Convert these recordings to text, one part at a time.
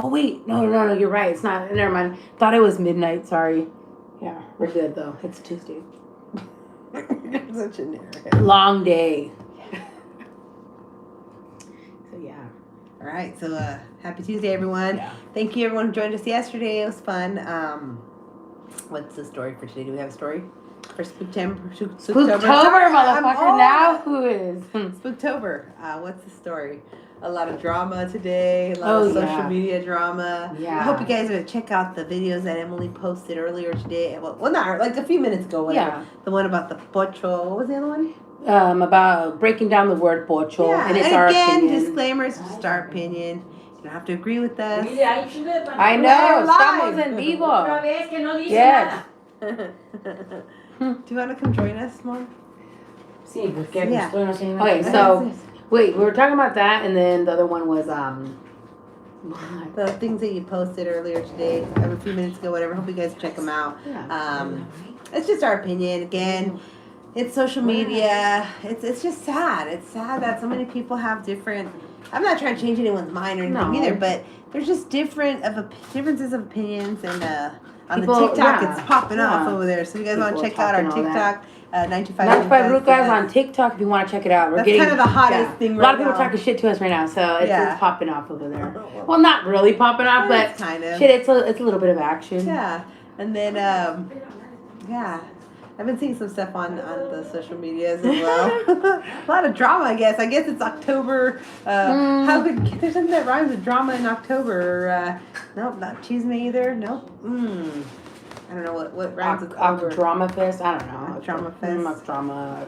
Oh, wait. No. You're right. It's not. Never mind. Thought it was midnight. Sorry. Yeah, we're good, though. It's Tuesday. Such a nerd. Long day. So, yeah. All right. So, happy Tuesday, everyone. Yeah. Thank you, everyone who joined us yesterday. It was fun. What's the story for today? Do we have a story? For Spooktober, motherfucker. Now who is? Spooktober. What's the story? A lot of drama today. A lot of social media drama. Yeah. I hope you guys would check out the videos that Emily posted earlier today. Well, not like a few minutes ago. Whatever. Yeah. The one about the pocho. What was the other one? About breaking down the word pocho. Yeah. And it's and our again, opinion. Disclaimers, just our opinion. You don't have to agree with us. I know. Estamos en vivo. Yes. Do you want to come join us, Mom? Yeah. Okay, so wait, we were talking about that, and then the other one was the things that you posted earlier today, a few minutes ago, whatever. Hope you guys check them out. It's just our opinion. Again, it's social media. It's just sad. It's sad that so many people have different. I'm not trying to change anyone's mind or anything either, but there's just differences of opinions, and on people, the TikTok, it's popping off over there. So if you guys want to check out our TikTok, 925 Rukas on TikTok if you want to check it out. That's kind of the hottest thing right now. A lot of people are talking shit to us right now, so it's popping off over there. Well, not really popping off, but kind of. Shit, it's a little bit of action. Yeah, and then I've been seeing some stuff on the social medias as well. A lot of drama, I guess. I guess it's October. How could there's something that rhymes with drama in October? Nope, not chisme either. Nope. I don't know what rhymes with October. Drama Fest. I don't know. Drama Fest. Drama.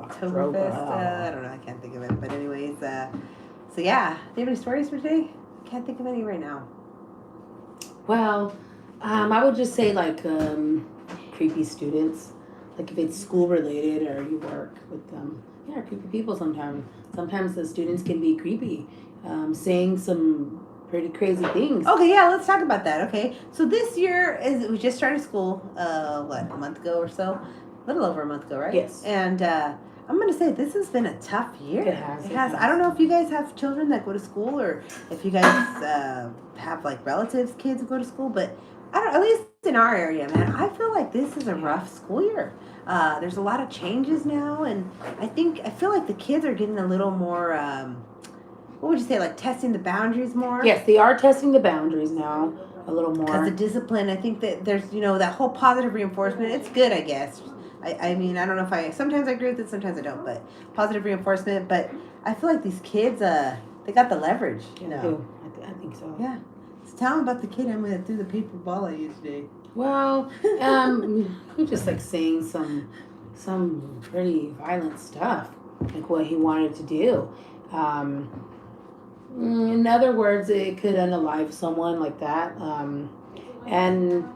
October Fest. I don't know. I can't think of it. But anyways, so yeah. Do you have any stories for today? I can't think of any right now. Well, I would just say like creepy students. Like if it's school related or you work with creepy people sometimes. Sometimes the students can be creepy, saying some pretty crazy things. Okay, yeah, let's talk about that. Okay, so this year we just started school. A month ago or so, a little over a month ago, right? Yes. And I'm gonna say this has been a tough year. It has. I don't know if you guys have children that go to school or if you guys have like relatives, kids who go to school, but at least in our area, man, I feel like this is a rough school year. There's a lot of changes now, and I feel like the kids are getting a little more, what would you say, like testing the boundaries more? Yes, they are testing the boundaries now a little more. Because the discipline, I think that there's, that whole positive reinforcement, it's good, I guess. I mean, I don't know if sometimes I agree with it, sometimes I don't, but positive reinforcement, but I feel like these kids, they got the leverage, I think so. Yeah. Tell them about the kid that threw the paper ball at you today. Well, he just like saying some pretty violent stuff, like what he wanted to do. In other words, it could unalive someone like that. And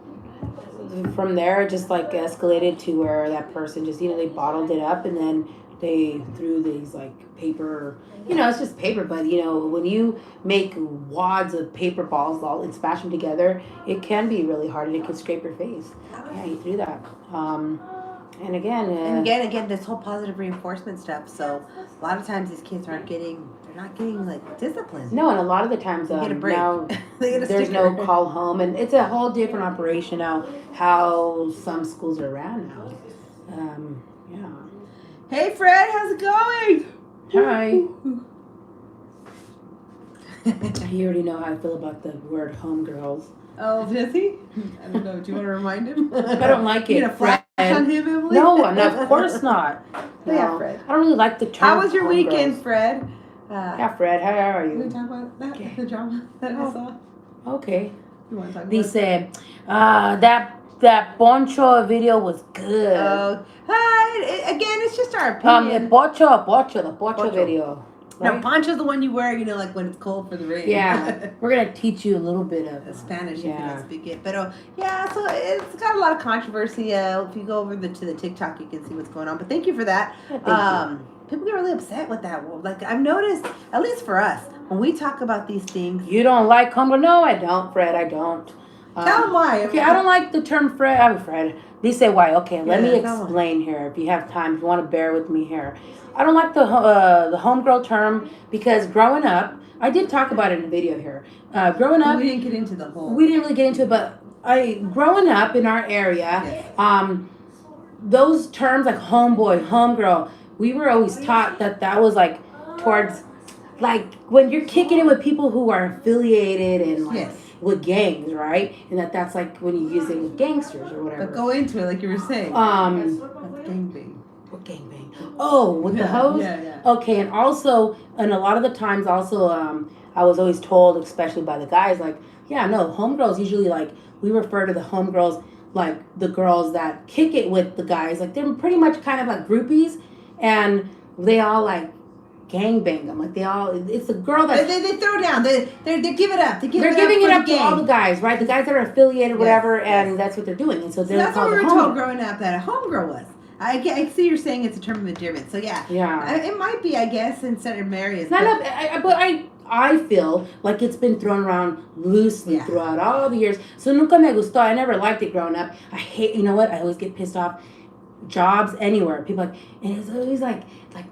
from there, it just like escalated to where that person just, they bottled it up and then they threw these like paper, it's just paper, but when you make wads of paper balls and smash them together, it can be really hard and it can scrape your face. Yeah, he threw that. And again, this whole positive reinforcement stuff. So a lot of times these kids they're not getting like discipline. No, and a lot of the times they get a break. Now they get there's no call home, and it's a whole different operation now. How some schools are ran now. Yeah. Hey Fred, how's it going? Hi. You already know how I feel about the word homegirls. Oh, does he? I don't know. Do you want to remind him? I don't like it. You gonna flash on him, Emily? No, of course not. No. Yeah, Fred. I don't really like the term. How was your weekend, Fred? Yeah, Fred. How are you? Can we talk about that? Okay. The drama that I saw. Okay. You want to talk about? They said that Poncho video was good. Again, it's just our opinion. The Pocho video. Right? No, poncho's the one you wear, like when it's cold for the rain. Yeah, we're gonna teach you a little bit of Spanish if you don't speak it. But so it's got a lot of controversy. If you go over to the TikTok, you can see what's going on. But thank you for that. Yeah, people get really upset with that. Like I've noticed, at least for us, when we talk about these things. You don't like Homegirl? No, I don't, Fred. I don't. Tell them why. Okay, I don't like the term Fred. I'm Fred. They say why. Okay, let me explain here. If you have time, if you want to bear with me here, I don't like the homegirl term because growing up, I did talk about it in a video here. Growing up, we didn't get into the whole. We didn't really get into it, but growing up in our area, those terms like homeboy, homegirl, we were always taught that was like towards, like when you're kicking it with people who are affiliated and like with gangs, right? And that's like when you use it with gangsters or whatever. But go into it like you were saying. Gangbang. What gangbang? Oh, with the hose? Yeah. Okay, and also, and a lot of the times also, I was always told, especially by the guys, like, yeah, no, homegirls usually like, we refer to the homegirls like the girls that kick it with the guys. Like, they're pretty much kind of like groupies, and they all like gangbang them. Like, it's a girl that... They throw down. They give it up. They're giving it up to all the guys, right? The guys that are affiliated, whatever, and that's what they're doing. And so that's what we were told growing up that a homegirl was. I see you're saying it's a term of endearment. So yeah, it might be, I guess, in certain areas. But I feel like it's been thrown around loosely throughout all the years. So nunca me gustó. I never liked it growing up. I hate. You know what? I always get pissed off. Jobs anywhere, people like, and it's always like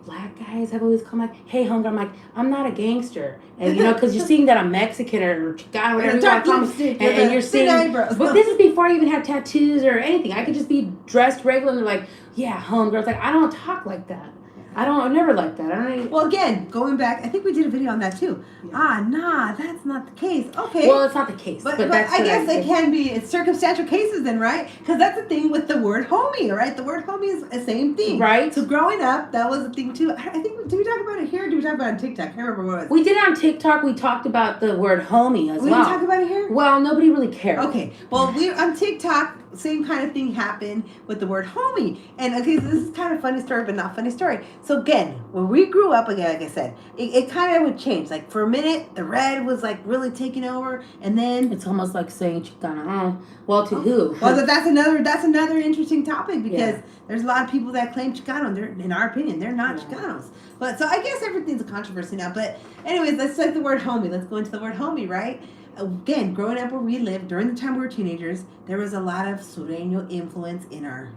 black guys have always come like, hey homegirl, I'm like, I'm not a gangster, and you know, because you're seeing that I'm Mexican or Chicano, whatever you want to call me, and you're seeing, but this is before I even have tattoos or anything. I could just be dressed regular, and they're like, yeah, homegirls, like I don't talk like that. I never like that. I don't even... Well, again, going back, I think we did a video on that too. Yeah. That's not the case. Okay. Well, it's not the case. But that's I guess it can be. It's circumstantial cases then, right? Because that's the thing with the word homie, right? The word homie is the same thing. Right. So growing up, that was a thing too. I think, did we talk about it here or did we talk about it on TikTok? I can't remember what it was. We did it on TikTok. We talked about the word homie as well. We didn't talk about it here? Well, nobody really cared. Okay. Well, on TikTok, same kind of thing happened with the word homie. And okay, so this is kind of funny story, but not funny story. So again, when we grew up, again, like I said, it kind of would change. Like for a minute, the red was like really taking over, and then it's almost like saying Chicana. Well, to who? Well, that's another interesting topic because there's a lot of people that claim Chicano. They're, in our opinion, they're not Chicanos. But so I guess everything's a controversy now. But anyways, let's like the word homie. Let's go into the word homie, right? Again, growing up where we lived during the time we were teenagers, there was a lot of Sureño influence in our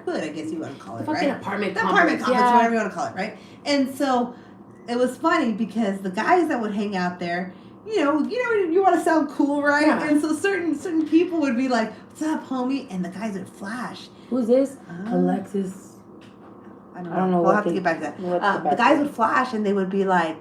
hood, I guess you want to call it, right? Apartment complex, whatever you want to call it, right? And so it was funny because the guys that would hang out there, you want to sound cool, right? Yeah. And so certain people would be like, "What's up, homie?" And the guys would flash. Who's this? Alexis. I don't know. We'll have to get back to that. The guys would flash and they would be like,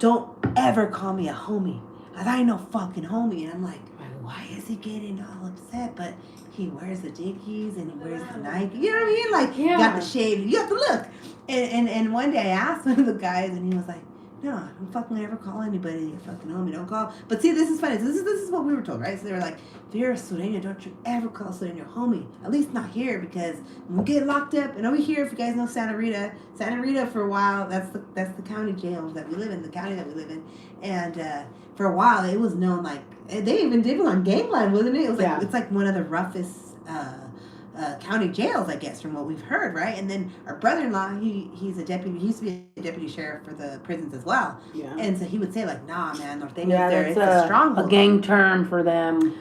"Don't ever call me a homie. I ain't no fucking homie." And I'm like, why is he getting all upset? But he wears the Dickies and he wears the Nike. You know what I mean? Like, you got the shade, you got the look. And one day I asked one of the guys and he was like, no, don't fucking ever call anybody a fucking homie. Don't call. But see, this is funny. So this is what we were told, right? So they were like, if you're a Sureño, don't you ever call Sureño homie. At least not here, because when we get locked up, and over here, if you guys know Santa Rita for a while, that's the county jail that we live in, the county that we live in. And for a while, it was known like, they even did it on Gangland, wasn't it? It was like, it's like one of the roughest county jails, I guess, from what we've heard, right? And then our brother-in-law, he's a deputy. He used to be a deputy sheriff for the prisons as well. Yeah. And so he would say like, nah, man, Norteño's there. It's a stronghold. A gang term for them.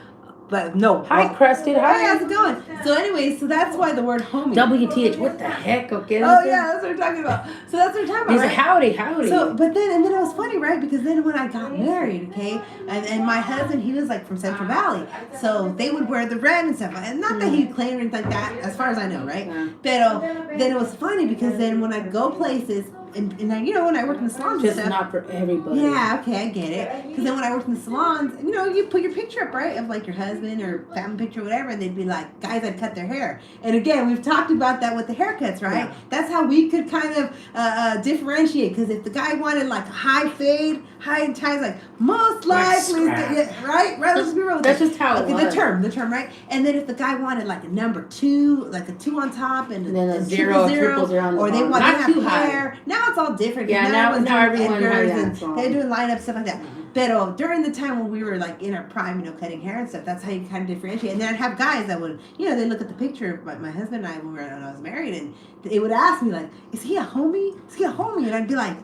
But no. Hi, Crested. Hi. How's it going? So anyways, so that's why the word homie. WTH. What the heck? Okay. Oh yeah, that's what we're talking about. So that's what we're talking about. He's right? Howdy. So, but then it was funny, right? Because then when I got married, okay, and my husband, he was like from Central Valley, so they would wear the red and stuff, and not that he claimed anything like that, as far as I know, right? But then it was funny because then when I go places. And when I worked in the salons just and stuff. Not for everybody. Yeah, okay, I get it. Because then when I worked in the salons, you put your picture up, right? Of like your husband or family picture or whatever, and they'd be like, guys that cut their hair. And again, we've talked about that with the haircuts, right? Yeah. That's how we could kind of differentiate. Because if the guy wanted like a high fade, high ties, like most likely, right? Let's just be real with That's just how it was. The term, right? And then if the guy wanted like a number 2, like a 2 on top, and then a zero, triple zero on the or they want to have hair. Now it's all different. Yeah, now everyone has that. They're doing lineups, stuff like that. But during the time when we were like in our prime, cutting hair and stuff, that's how you kind of differentiate. And then I'd have guys that would, they look at the picture of my husband and I when I was married, and they would ask me like, "Is he a homie? Is he a homie?" And I'd be like,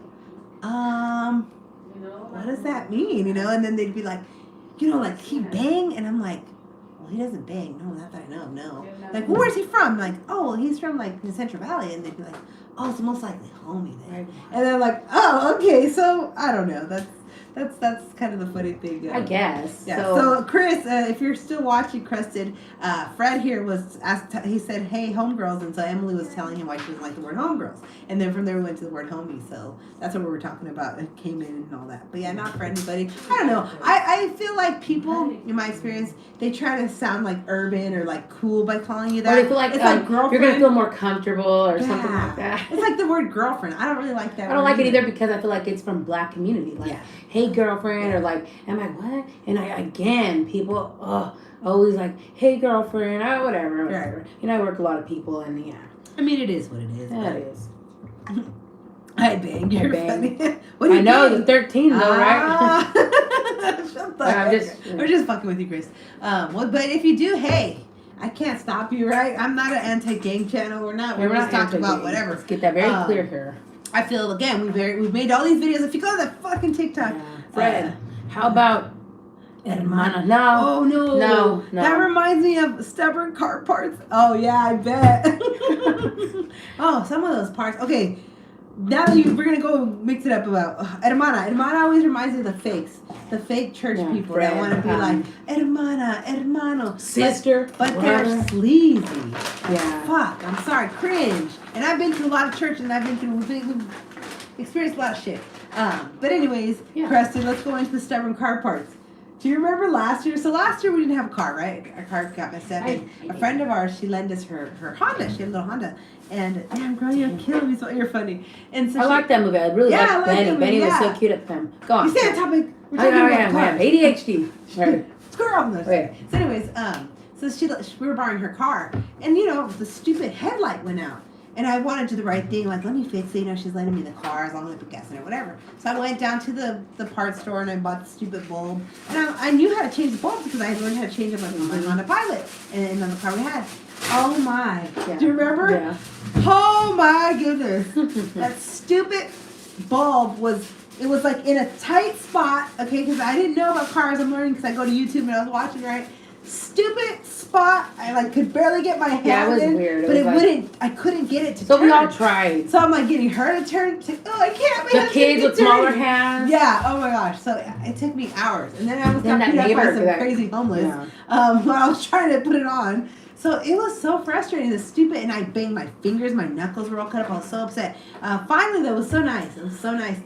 what does that mean? And then they'd be like, like he bang, and I'm like, well, he doesn't bang. No, not that I know. No. Like, well, where's he from? Like, oh, he's from like the Central Valley, and they'd be like, oh, it's most likely homie there. And they're like, oh, okay. So I don't know. That's kind of the funny thing. I guess. Yeah. So Chris, if you're still watching, Crusted, Fred here was asked. He said, "Hey, homegirls," and so Emily was telling him why she doesn't like the word homegirls, and then from there we went to the word homie. So that's what we were talking about. It came in and all that. But yeah, not for anybody. I don't know. I feel like people, in my experience, they try to sound like urban or like cool by calling you that. Or they feel like, it's like girlfriend. You're gonna feel more comfortable or something like that. It's like the word girlfriend. I don't really like that. I don't like it either because I feel like it's from Black community. Like, hey girlfriend, or like, am I what? And people always like, hey girlfriend, or whatever. Right. You know, I work with a lot of people, and yeah. I mean, it is what it is. Yeah, it is. I bang. You're funny. What do you know? The 13 though, right? Shut the I'm just fucking with you, Chris. Well, but if you do, hey, I can't stop you, right? I'm not an anti-gang channel. We're not. We're just talking about whatever. Let's get that very clear here. I feel again we've made all these videos. If you go to that fucking TikTok, Fred, how about Hermana? No. Oh no. That reminds me of stubborn car parts. Oh yeah, I bet. Oh, some of those parts. Okay, now that we're gonna go mix it up about Hermana. Hermana always reminds me of the fake church people that want to be like Hermana, hermano, sister, but they're sleazy. Yeah. Fuck. I'm sorry, cringe. And I've been to a lot of churches, and we've experienced a lot of shit. But anyways, Preston, let's go into the stubborn car parts. Do you remember last year? So last year we didn't have a car, right? Our car got messed up. And a friend of ours, she lent us her Honda. She had a little Honda. And damn, girl, you're killing me. So you're funny. And so I like that movie. I really like Benny. Benny was so cute at the time. Go on. You stay on topic. We're talking about cars. ADHD. Right. Squirrel. So anyways, so we were borrowing her car, and the stupid headlight went out. And I wanted to do the right thing, like, let me fix it. She's letting me the car as long as I put gas in it, whatever. So I went down to the parts store and I bought the stupid bulb. And I knew how to change the bulbs because I had learned how to change them on my Honda Pilot and on the car we had. Oh my! Yeah. Do you remember? Yeah. Oh my goodness! That stupid bulb was like in a tight spot. Okay, because I didn't know about cars. I'm learning because I go to YouTube and I was watching, right. Stupid spot. I could barely get my hand in. Yeah, it was weird. But it wouldn't. I couldn't get it to turn. So we all tried. So I'm like getting her to turn. I can't. The kids with smaller hands. Yeah. Oh my gosh. So it took me hours, and then I was got beat up by some crazy homeless. Yeah. While I was trying to put it on. So it was so frustrating, the stupid, and I banged my fingers, my knuckles were all cut up, I was so upset. Finally, though, it was so nice. It was so nice.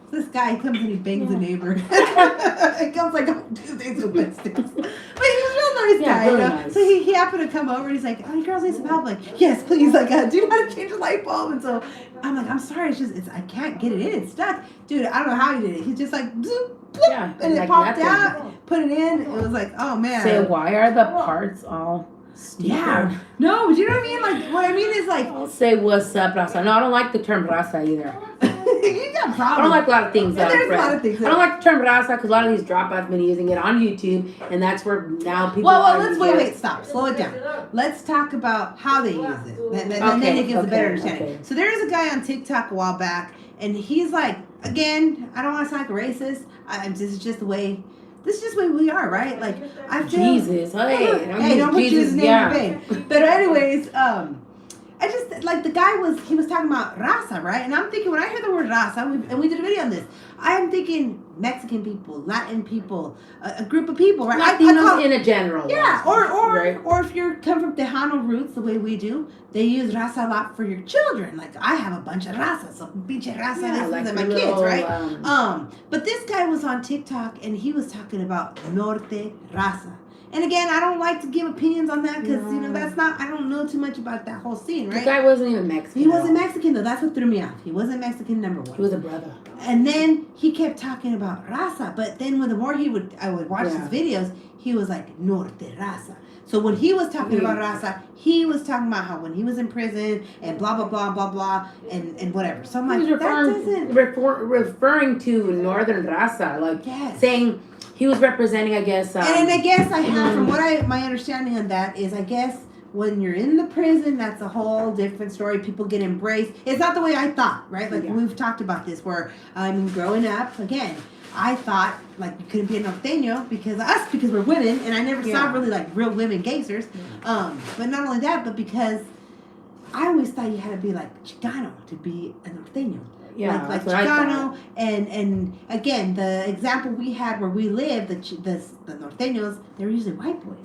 This guy comes and he bangs a neighbor. It comes like on Tuesdays and Wednesdays. But he was a real nice guy. Really nice. So he happened to come over and he's like, oh, you girls need some help? I'm like, yes, please. Like, do you know how to change a light bulb? And so I'm like, I'm sorry, I can't get it in. It's stuck. Dude, I don't know how he did it. He just like, zoop. Yeah, and it popped out, put it in. It was like, oh man. Say, why are the parts all stupid? Yeah. No, but you know what I mean? Like, what I mean is like. I'll say what's up, Raza. No, I don't like the term Raza either. You got problems. I don't like a lot of things. There's a lot of things. I don't like the term Raza because a lot of these dropouts have been using it on YouTube, and that's where now people. Well, let's wait, stop, slow it down. Let's talk about how they use it. Then it gives a better understanding. Okay. So there is a guy on TikTok a while back, and he's like, again, I don't want to sound like a racist. This is just the way we are, right? Like, I feel Jesus. Hey, don't put Jesus' name in vain. But anyways, I just like the guy was talking about raza, right? And I'm thinking when I hear the word raza, and we did a video on this, I'm thinking Mexican people, Latin people, a group of people, right? Latinos in a general. Yeah, or if you come from Tejano roots, the way we do, they use raza a lot for your children. Like I have a bunch of raza, so pinche raza, this is my kids, right? But this guy was on TikTok and he was talking about Norte raza. And again, I don't like to give opinions on that because, that's not, I don't know too much about that whole scene, right? The guy wasn't even Mexican. He wasn't Mexican, though. That's what threw me off. He wasn't Mexican, number one. He was a brother. And then he kept talking about raza. But then the more I would watch his videos, he was like, Norte raza. So when he was talking about raza, he was talking about how when he was in prison and blah, blah, blah, blah, blah, and whatever. So I'm like, referring to Northern raza, like saying... He was representing, I guess. And I guess I have, from what my understanding on that is, I guess when you're in the prison, that's a whole different story. People get embraced. It's not the way I thought, right? Like we've talked about this, where growing up, again, I thought like you couldn't be a norteño because we're women, and I never saw really like real women gangsters. But not only that, but because I always thought you had to be like Chicano to be a norteño. Yeah, like Chicano, and again, the example we had where we live, the norteños, they're usually white boys.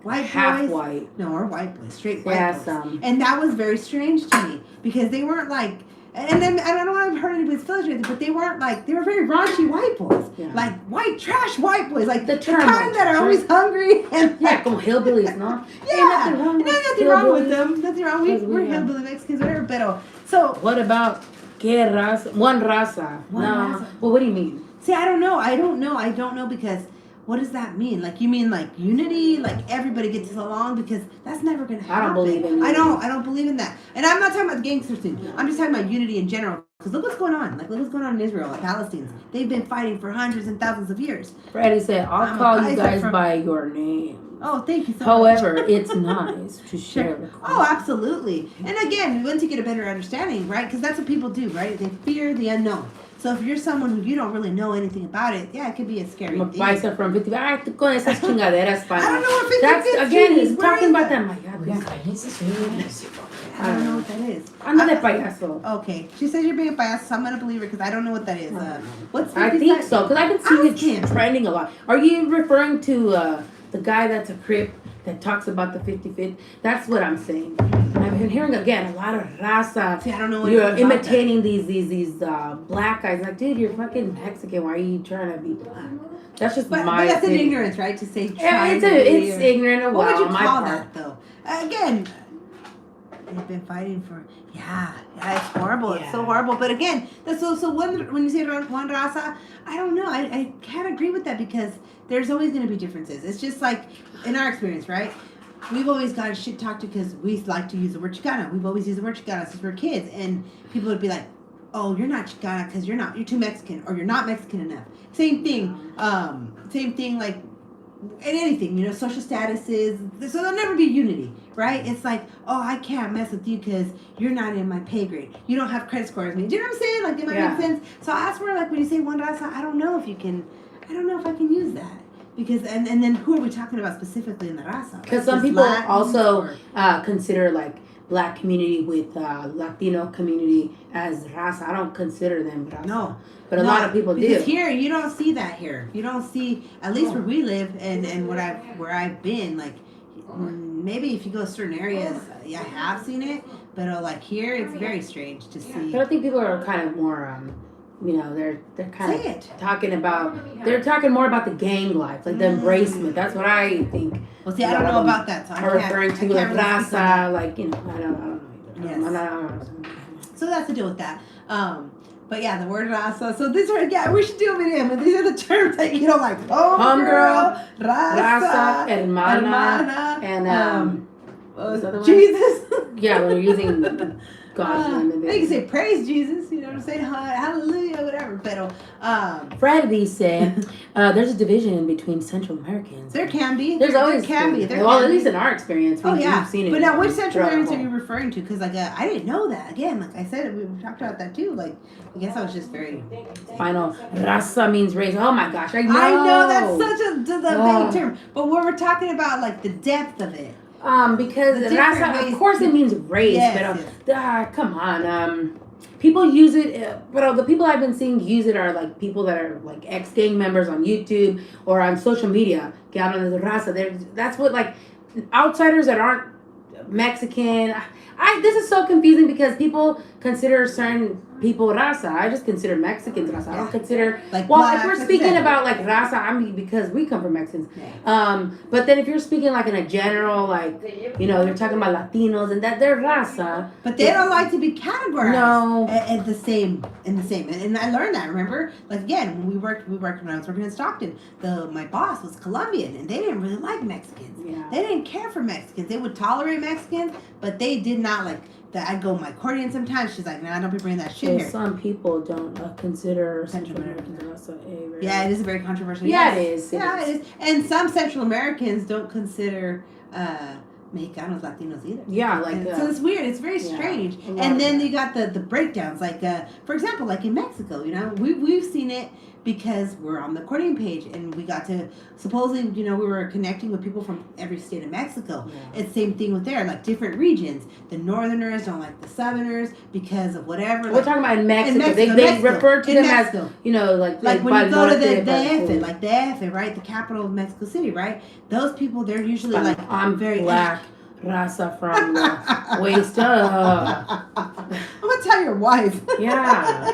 Half white. No, or white boys, straight white boys. And that was very strange to me because they weren't like, and then I don't know if I've heard anybody's feelings with it, but they weren't like, they were very raunchy white boys. Yeah. Like white trash white boys, like the kind that are always hungry and like, como hillbillies, no? Yeah, nothing wrong with them. Nothing wrong. We're hillbilly Mexicans, whatever. But so what about que raza? One raza. Raza. Well, what do you mean? See, I don't know because. What does that mean? Like, you mean like unity? Like everybody gets along? Because that's never going to happen. I don't believe in unity. I don't believe in that. And I'm not talking about the gangster thing. I'm just talking about unity in general. Because look what's going on. Like, look what's going on in Israel, like Palestinians. They've been fighting for hundreds and thousands of years. Freddie said, I'll call you guys by your name. Oh, thank you so much. However, it's nice to share. Oh, absolutely. And again, once you get a better understanding, right? Because that's what people do, right? They fear the unknown. So if you're someone who you don't really know anything about it, yeah, it could be a scary thing. Paisa from 50. Ay, tú con esas chingaderas, I don't know what 50. That's again, he's talking about that. My God, I don't know what that is. I'm not a payaso. Okay, she says you're being a payaso, so I'm gonna believe her because I don't know what that is. What's 50? I think so because I've been seeing it trending a lot. Are you referring to the guy that's a Crip that talks about the 50-50? That's what I'm saying. I've been hearing again a lot of raza. See, I don't know what you're imitating these black guys. Like, dude, you're fucking Mexican. Why are you trying to be black? That's just but that's an ignorance, right? To say it's ignorant. What would you call that though? Again, they've been fighting for. Yeah, it's horrible. Yeah. It's so horrible. But again, that's so when you say one raza, I don't know. I can't agree with that because there's always going to be differences. It's just like in our experience, right? We've always got shit talked to because we like to use the word Chicana. We've always used the word Chicana since we're kids, and people would be like, "Oh, you're not Chicana because you're too Mexican, or you're not Mexican enough." Same thing. Same thing. Like in anything, social statuses. So there'll never be unity, right? It's like, "Oh, I can't mess with you because you're not in my pay grade. You don't have credit score as me." Do you know what I'm saying? Like, it might make sense. So that's where, like, when you say one raza, I don't know if I can use that. Because and then who are we talking about specifically in the raza? Because some people also consider like black community with Latino community as raza. I don't consider them raza. No. But a lot of people do. Because here you don't see that here. You don't see, at least where we live and where I've been, like maybe if you go to certain areas, I have seen it. But like here it's very strange to see. But I think people are kind of more they're kind of talking more about the gang life, like the embracement. That's what I think. Well, see, I don't know about that. So I'm referring to like raza, like I don't know. Yes. So that's the deal with that. But yeah, the word raza. So these are we should do a video. But these are the terms that like homegirl, raza, hermana, and Jesus. Yeah, we're using God's name. You can say praise Jesus, you know what I'm saying? Hallelujah, whatever. But Freddie said there's a division between Central Americans. There can be. There's always can be. Well, at least in our experience, we've seen it. But now, which Central Americans are you referring to? Because I didn't know that. Again, like I said, we talked about that too. Like, I guess I was just very. Final raza means race. Oh my gosh, I know. I know that's such a vague term. But when we're talking about like the depth of it. Because raza, of course, it means race, but come on, people use it. But the people I've been seeing use it are like people that are like ex-gang members on YouTube or on social media. Que hablan de raza. That's what like outsiders that aren't Mexican. This is so confusing because people consider certain people raza. I just consider Mexicans raza. I don't consider if we're speaking about like raza, I mean because we come from Mexicans. But then if you're speaking like in a general you're talking about Latinos and that they're raza. But they don't like to be categorized in the same. And I learned that, remember? Like again, when we worked when I was working in Stockton, my boss was Colombian and they didn't really like Mexicans. Yeah. They didn't care for Mexicans. They would tolerate Mexicans, but they did not like that. I'd go with my accordion sometimes. She's like, "Nah, don't be bringing that shit here." Some people don't consider Central Americans raza. Yeah, it is a very controversial. Yeah, it is. Yeah, it is. And some Central Americans don't consider Mexicanos Latinos either. Yeah, so it's weird. It's very strange. And then you got the breakdowns. Like for example, like in Mexico, we've seen it because we're on the courting page and we got to supposedly, we were connecting with people from every state of Mexico. Yeah. It's same thing with there, like different regions. The Northerners don't like the Southerners because of whatever. We're talking about in Mexico. They refer to them Mexico. As, like when you go to the DF, right, the capital of Mexico City, right? Those people, they're usually like I'm very black. Raza from the waist up. I'm gonna tell your wife. Yeah.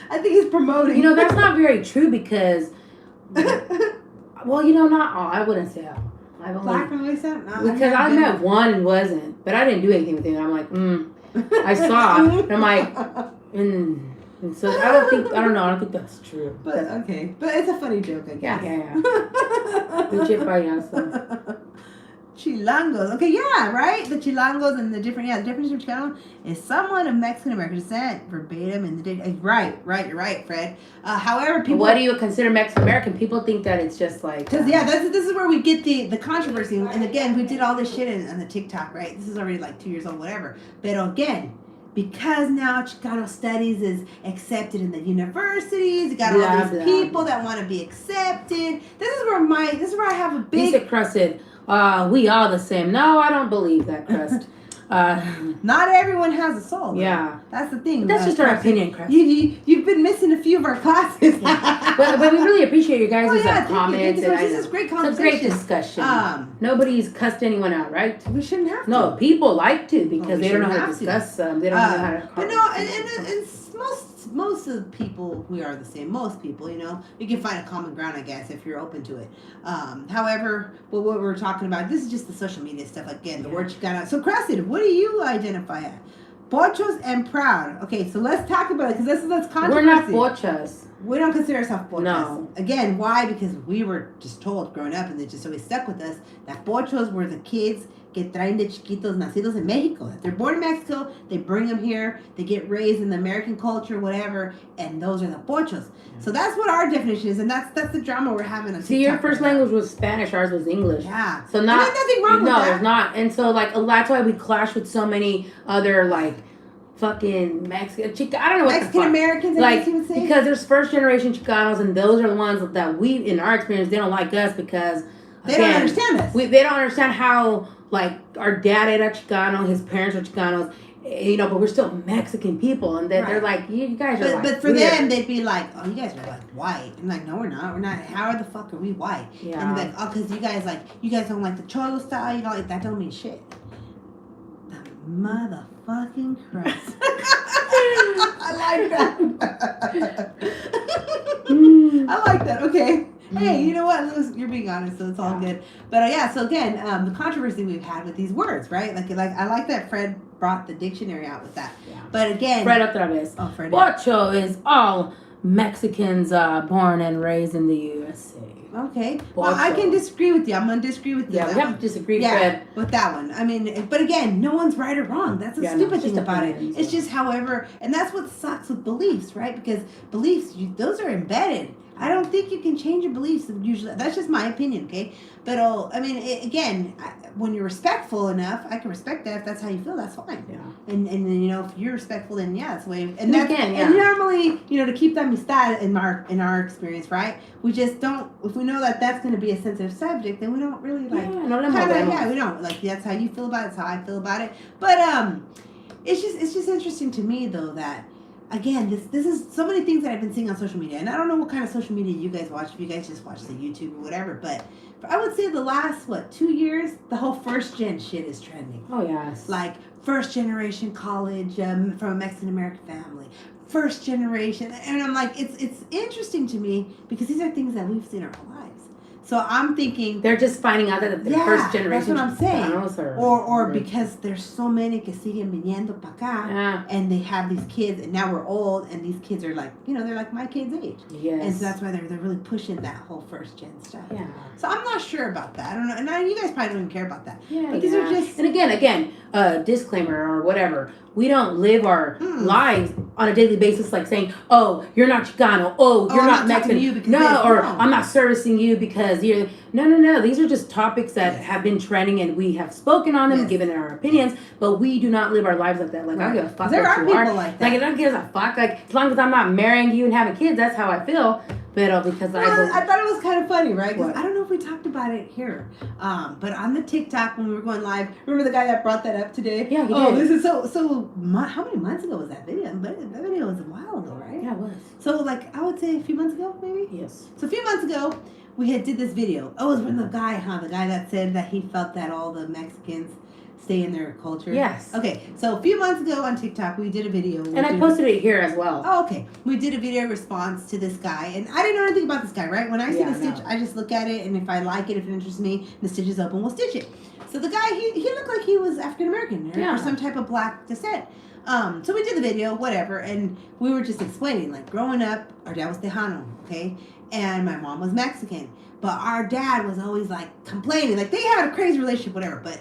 I think he's promoting. That's not very true because, well, not all. I wouldn't say all. Black from the waist up? No, because I met one and wasn't, but I didn't do anything with him. I'm like, I saw, and I'm like, and so I don't think that's true. But okay, but it's a funny joke, I guess. Yeah. Pinche payaso. Chilangos. Okay, yeah, right? The Chilangos and the definition of Chilangos is someone of Mexican American descent, verbatim in the right, you're right, Fred. However, people... What do you consider Mexican American? People think that it's just like... Because, this is where we get the controversy. And again, we did all this shit on the TikTok, right? This is already like 2 years old, whatever. But again... Because now Chicano studies is accepted in the universities, you got all these people that want to be accepted. This is where I have a big... Dice crusted. We all the same. No, I don't believe that, Crust. Not everyone has a soul. Yeah. That's the thing. That's just our opinion, Crust. You've been missing a few of our classes. Yeah. but we really appreciate you guys' comments. This is great conversation. It's a great discussion. Nobody's cussed anyone out, right? We shouldn't have to. No, people like to because they don't know how to discuss them. They don't know how to... But no, and most of the people, we are the same. Most people, you can find a common ground, I guess, if you're open to it. However, what we're talking about, this is just the social media stuff. Again, the word Chicano. So, Crescent, what do you identify as? Pochos and proud. Okay, so let's talk about it, because that's controversy. We're not pochas. We don't consider ourselves pochos. No. Again, why? Because we were just told growing up, and they just always stuck with us, that pochos were the kids que traen de chiquitos nacidos en Mexico. They're born in Mexico, they bring them here, they get raised in the American culture, whatever, and those are the pochos. So that's what our definition is, and that's the drama we're having on TikTok. See, your first language was Spanish, ours was English. Yeah. So there's nothing wrong with that. No, there's not. And so, that's why we clash with so many other, fucking Mexican, I don't know what Mexican Americans, because there's first generation Chicanos, and those are the ones that we, in our experience, they don't like us because they don't understand us. They don't understand how, our dad era Chicano, his parents were Chicanos, but we're still Mexican people, and they're like, you guys are but for weird. Them, they'd be like, oh, you guys are white. I'm like, no, we're not. How the fuck are we white? Yeah. And they're like, oh, because you guys don't like the cholo style, that don't mean shit. The motherfucking Christ. I like that. I like that. Okay. Hey, you know what? You're being honest, so it's all good. But so again, the controversy we've had with these words, right? I like that Fred brought the dictionary out with that. Yeah. But again, Fred otra vez. Oh, Fred. Pocho is all Mexicans born and raised in the USA. Okay. Well, I can disagree with you. I'm going to disagree with you. Yeah, we have to disagree, Fred. With that one. I mean, but again, no one's right or wrong. That's the stupid thing about it. It's just however, and that's what sucks with beliefs, right? Because beliefs, those are embedded. I don't think you can change your beliefs usually. That's just my opinion, okay? But again, when you're respectful enough, I can respect that. If that's how you feel, that's fine. Yeah. And if you're respectful, then that's the way. And that's and normally, to keep the amistad in our experience, right? We just don't. If we know that that's going to be a sensitive subject, then we don't really we don't that's how you feel about it. That's how I feel about it. But it's just interesting to me though that. Again, this is so many things that I've been seeing on social media, and I don't know what kind of social media you guys watch. If you guys just watch the YouTube or whatever, but I would say the last 2 years, the whole first gen shit is trending. Oh yes, first generation college from a Mexican American family, first generation, and I'm like, it's interesting to me because these are things that we've seen our whole lives. So I'm thinking they're just finding out that they're first generation. That's what I'm saying. Or because there's so many que siguen viniendo para acá, and they have these kids, and now we're old, and these kids are they're like my kids' age. Yes. And so that's why they're really pushing that whole first gen stuff. Yeah. So I'm not sure about that. I don't know, and you guys probably don't even care about that. Yeah. But these are just. And again, disclaimer or whatever. We don't live our lives on a daily basis, like saying, "Oh, you're not Chicano. Oh, you're not Mexican. No, or I'm not servicing you because you're." No. These are just topics that have been trending, and we have spoken on them, given our opinions. But we do not live our lives like that. Like I don't give a fuck. There are people like that. Like I don't give a fuck. Like as long as I'm not marrying you and having kids, that's how I feel. But because I thought it was kind of funny, right? Because I don't know if we talked about it here, but on the TikTok when we were going live, remember the guy that brought that up today? Yeah, he did. This is so. How many months ago was that video? But that video was a while ago, right? Yeah, it was. So like I would say a few months ago, maybe. Yes. So a few months ago, we did this video. Oh, it was from the guy that said that he felt that all the Mexicans stay in their culture. Yes. Okay, so a few months ago on TikTok, we did a video. And I posted it here as well. Oh, okay. We did a video response to this guy, and I didn't know anything about this guy, right? When I see the stitch, I just look at it, and if I like it, if it interests me, the stitch is open, we'll stitch it. So the guy, he looked like he was African American or some type of black descent. So we did the video, whatever, and we were just explaining, like, growing up, our dad was Tejano, okay? And my mom was Mexican. But our dad was always, like, complaining. Like, they had a crazy relationship, whatever, but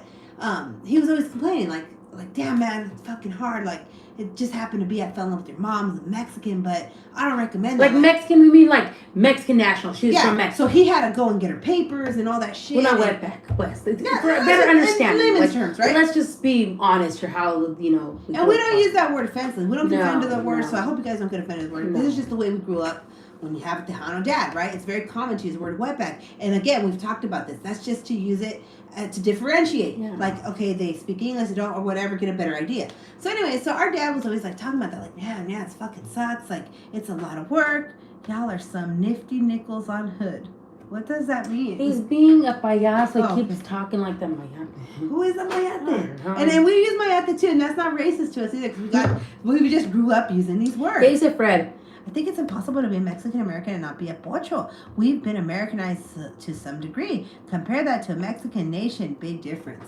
he was always complaining, like, damn, man, it's fucking hard. Like, it just happened to be I fell in love with your mom, who's a Mexican, but I don't recommend that. Like, Mexican, we mean, like, Mexican national. She was from Mexico. So he had to go and get her papers and all that shit. Well, not West. For better understanding. In layman's terms, right? Let's just be honest for how, you know. And we don't use that word offensively. We don't get offended with the word, so I hope you guys don't get offended with the word. This is just the way we grew up. When you have a Tejano dad, right? It's very common to use the word wetback. And again, we've talked about this. That's just to use it to differentiate. Yeah. Like, okay, they speak English, they don't, or whatever, get a better idea. So anyway, so our dad was always like talking about that, like, man, it fucking sucks. Like, it's a lot of work. Y'all are some nifty nickels on hood. What does that mean? He's being a payaso. He keeps talking like the mayate. Who is a mayate? And then we use mayate too, and that's not racist to us either, because we just grew up using these words. Face it, Fred. I think it's impossible to be Mexican American and not be a pocho. We've been Americanized to some degree. Compare that to a Mexican nation, big difference.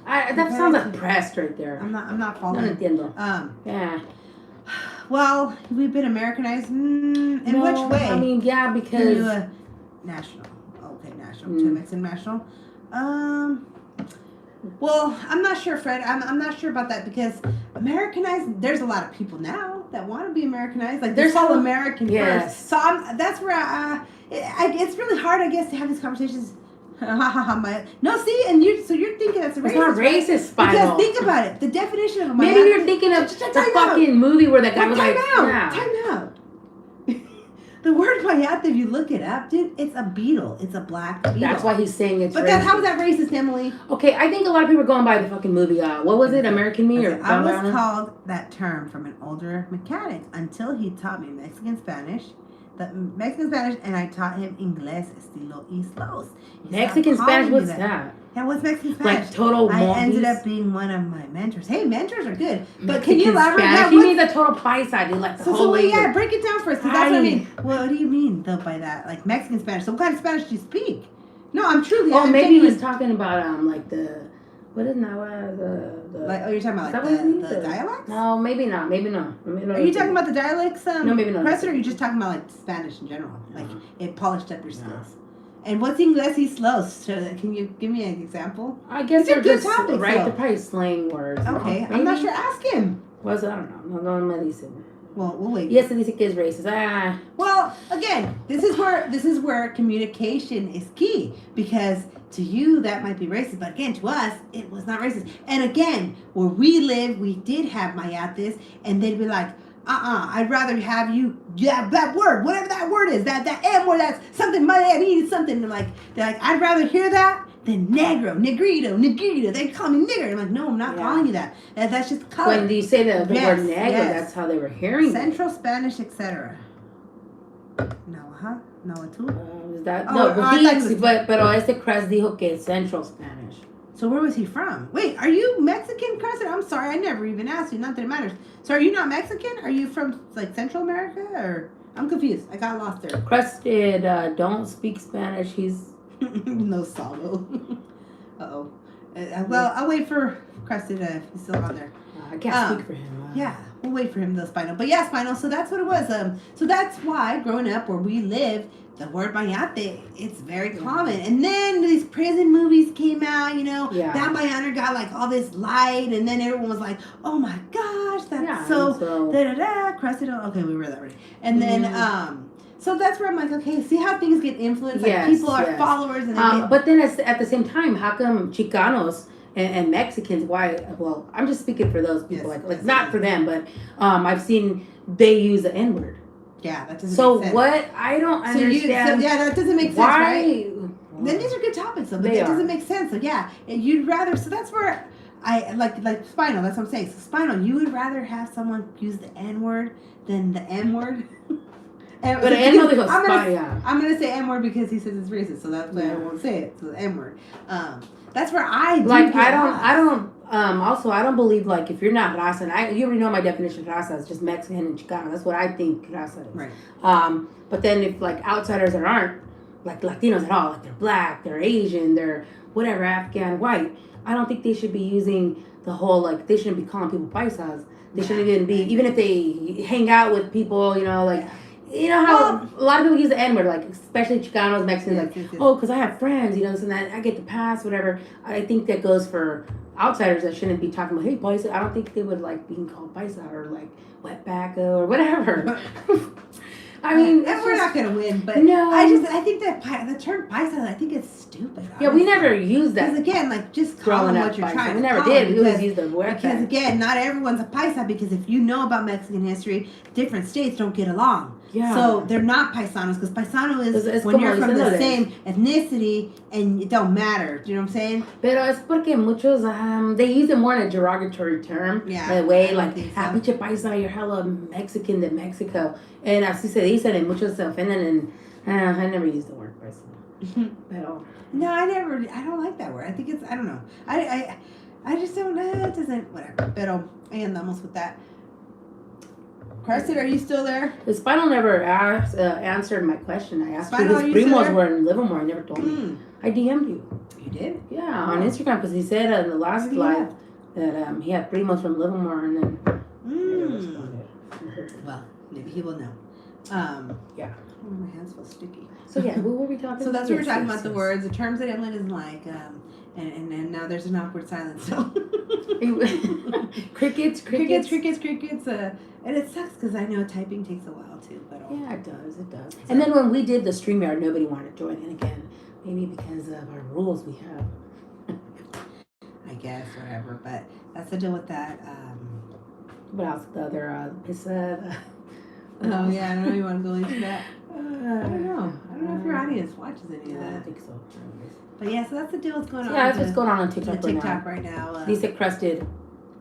That sounds oppressed right there. I'm not following. No entiendo. Yeah. Well, we've been Americanized in which way? I mean, yeah, because national. Okay, national. To Mexican national. Well, I'm not sure, Fred. I'm not sure about that because Americanized. There's a lot of people now that want to be Americanized. Like there's all American first. So that's where it's really hard, I guess, to have these conversations. No, see, and you're thinking that's a racist. It's not racist, Spinal. Because think about it. The definition of a maybe you're thinking of the fucking movie where that guy was like, time out. The word mayate, if you look it up, dude, it's a beetle. It's a black beetle. That's why he's saying it's racist. But how is that racist, Emily? Okay, I think a lot of people are going by the fucking movie. What was it? American Me? I was called that term from an older mechanic until he taught me Mexican Spanish. And I taught him Inglés estilo islos. Mexican Spanish? What's that? Yeah, what's Mexican Spanish? Like total I ended up being one of my mentors. Hey, mentors are good. But Mexican can you elaborate? Spanish? You mean the total paisa? Like the whole language. Yeah, break it down for us. Because that's what I mean. Well, what do you mean, though, by that? Like Mexican Spanish. So what kind of Spanish do you speak? No, I'm truly... Oh, maybe he's talking about, like the... What is now like, you're talking about like the dialects? No, maybe not. Maybe not. Are you talking about the dialects? No, maybe not. Or are you just talking about like Spanish in general? Like it polished up your skills. And what's Inglés y slows? So can you give me an example? I guess they're just right. They're probably slang words. Okay, I'm not sure. Ask him. What's I don't know. No me dice. Well, we'll wait. Yes, se dice que es racist. Well, again, this is where communication is key because to you that might be racist, but again, to us it was not racist. And again, where we live, we did have mayates, and they'd be like, I'd rather have you that word, whatever that word is, that M word, that's something mayate something. They're like, I'd rather hear that than negro, negrito. They call me nigger. I'm like, no, I'm not calling you that. That's just color. When you say the word negro, that's how they were hearing Central Spanish, etc. No, no, tú. Is that pero este Crest dijo que es Central Spanish. So where was he from? Wait, are you Mexican, Crescent? I'm sorry, I never even asked you. Not that it matters. So are you not Mexican? Are you from like Central America or? I'm confused. I got lost there. Crested don't speak Spanish. He's no solo. Well, I'll wait for Crested if he's still on there. I can't speak for him. Yeah. we'll wait for him though, Spinal. But yeah, Spinal. So that's what it was. So that's why growing up where we live, the word mayate, it's very common. And then these prison movies came out, you know. Yeah. Down by Under got like all this light, and then everyone was like, "Oh my gosh, that's so da da da." Crusted. Okay, we read that already. And then so that's where I'm like, okay, see how things get influenced. Like people are followers, and but then at the same time, how come Chicanos and Mexicans? Why? Well, I'm just speaking for those people. Like not for them, but I've seen they use the N word. Yeah, that doesn't so make sense. What I don't understand. Yeah, that doesn't make sense, right? Then these are good topics, though, but that doesn't make sense. So yeah, and you'd rather. So that's where I like Spinal. That's what I'm saying. So Spinal, you would rather have someone use the N word than the M word. But N word goes I'm gonna say M word because he says it's racist, so that's why I won't say it. So the M word. That's where I do like. I don't. Also, I don't believe like if you're not raza, and you already know my definition of raza is just Mexican and Chicano. That's what I think raza is. Right. But then if like outsiders that aren't like Latinos at all, like they're black, they're Asian, they're whatever, Afghan, white, I don't think they should be using the whole like they shouldn't be calling people paisas. They shouldn't even if they hang out with people, you know, like. You know how a lot of people use the N word, like especially Chicanos, Mexicans, oh, because I have friends, you know, this and that, I get the pass, whatever. I think that goes for outsiders that shouldn't be talking about, hey, paisa. I don't think they would like being called paisa or like wetback or whatever. I mean, we're not gonna win, but no. I think that the term paisa, I think it's stupid. Honestly. Yeah, we never used that. Because again, like just call them what you're paisa. trying. We never did. We always used the word. Because again, not everyone's a paisa. Because if you know about Mexican history, different states don't get along. Yeah. So they're not paisanos because paisano is when you're from the same ethnicity and it don't matter. Do you know what I'm saying? Pero es porque muchos they use it more in a derogatory term. Yeah. The way like pinche paisa, you're hella Mexican than Mexico, and así se dice, and muchos se ofenden, and I never used the word paisa. Pero no, I don't like that word. I think it's I don't know. I just don't know. It doesn't whatever. Pero ahí andamos with that. Crescent, are you still there? The Spinal never answered my question. I asked who his primos were in Livermore. He never told me. I DM'd you. You did? Yeah, on Instagram because he said in the last live that he had primos from Livermore and then never responded. Well, maybe he will know. Yeah. Oh, my hands feel sticky. So yeah, what were we talking about? So that's what we're talking about, the words, the terms that Emily doesn't like, and now there's an awkward silence. So. Crickets. And it sucks because I know typing takes a while too. But yeah, it does. So. And then when we did the StreamYard, nobody wanted to join in again. Maybe because of our rules we have. I guess, whatever. But that's the deal with that. What else? The other pizza. Oh yeah, I don't know if you want to go into that. I don't know if your audience watches any of that. I think so. But yeah, so that's the deal what's going on. Yeah, that's what's going on TikTok right now. Dice crusted.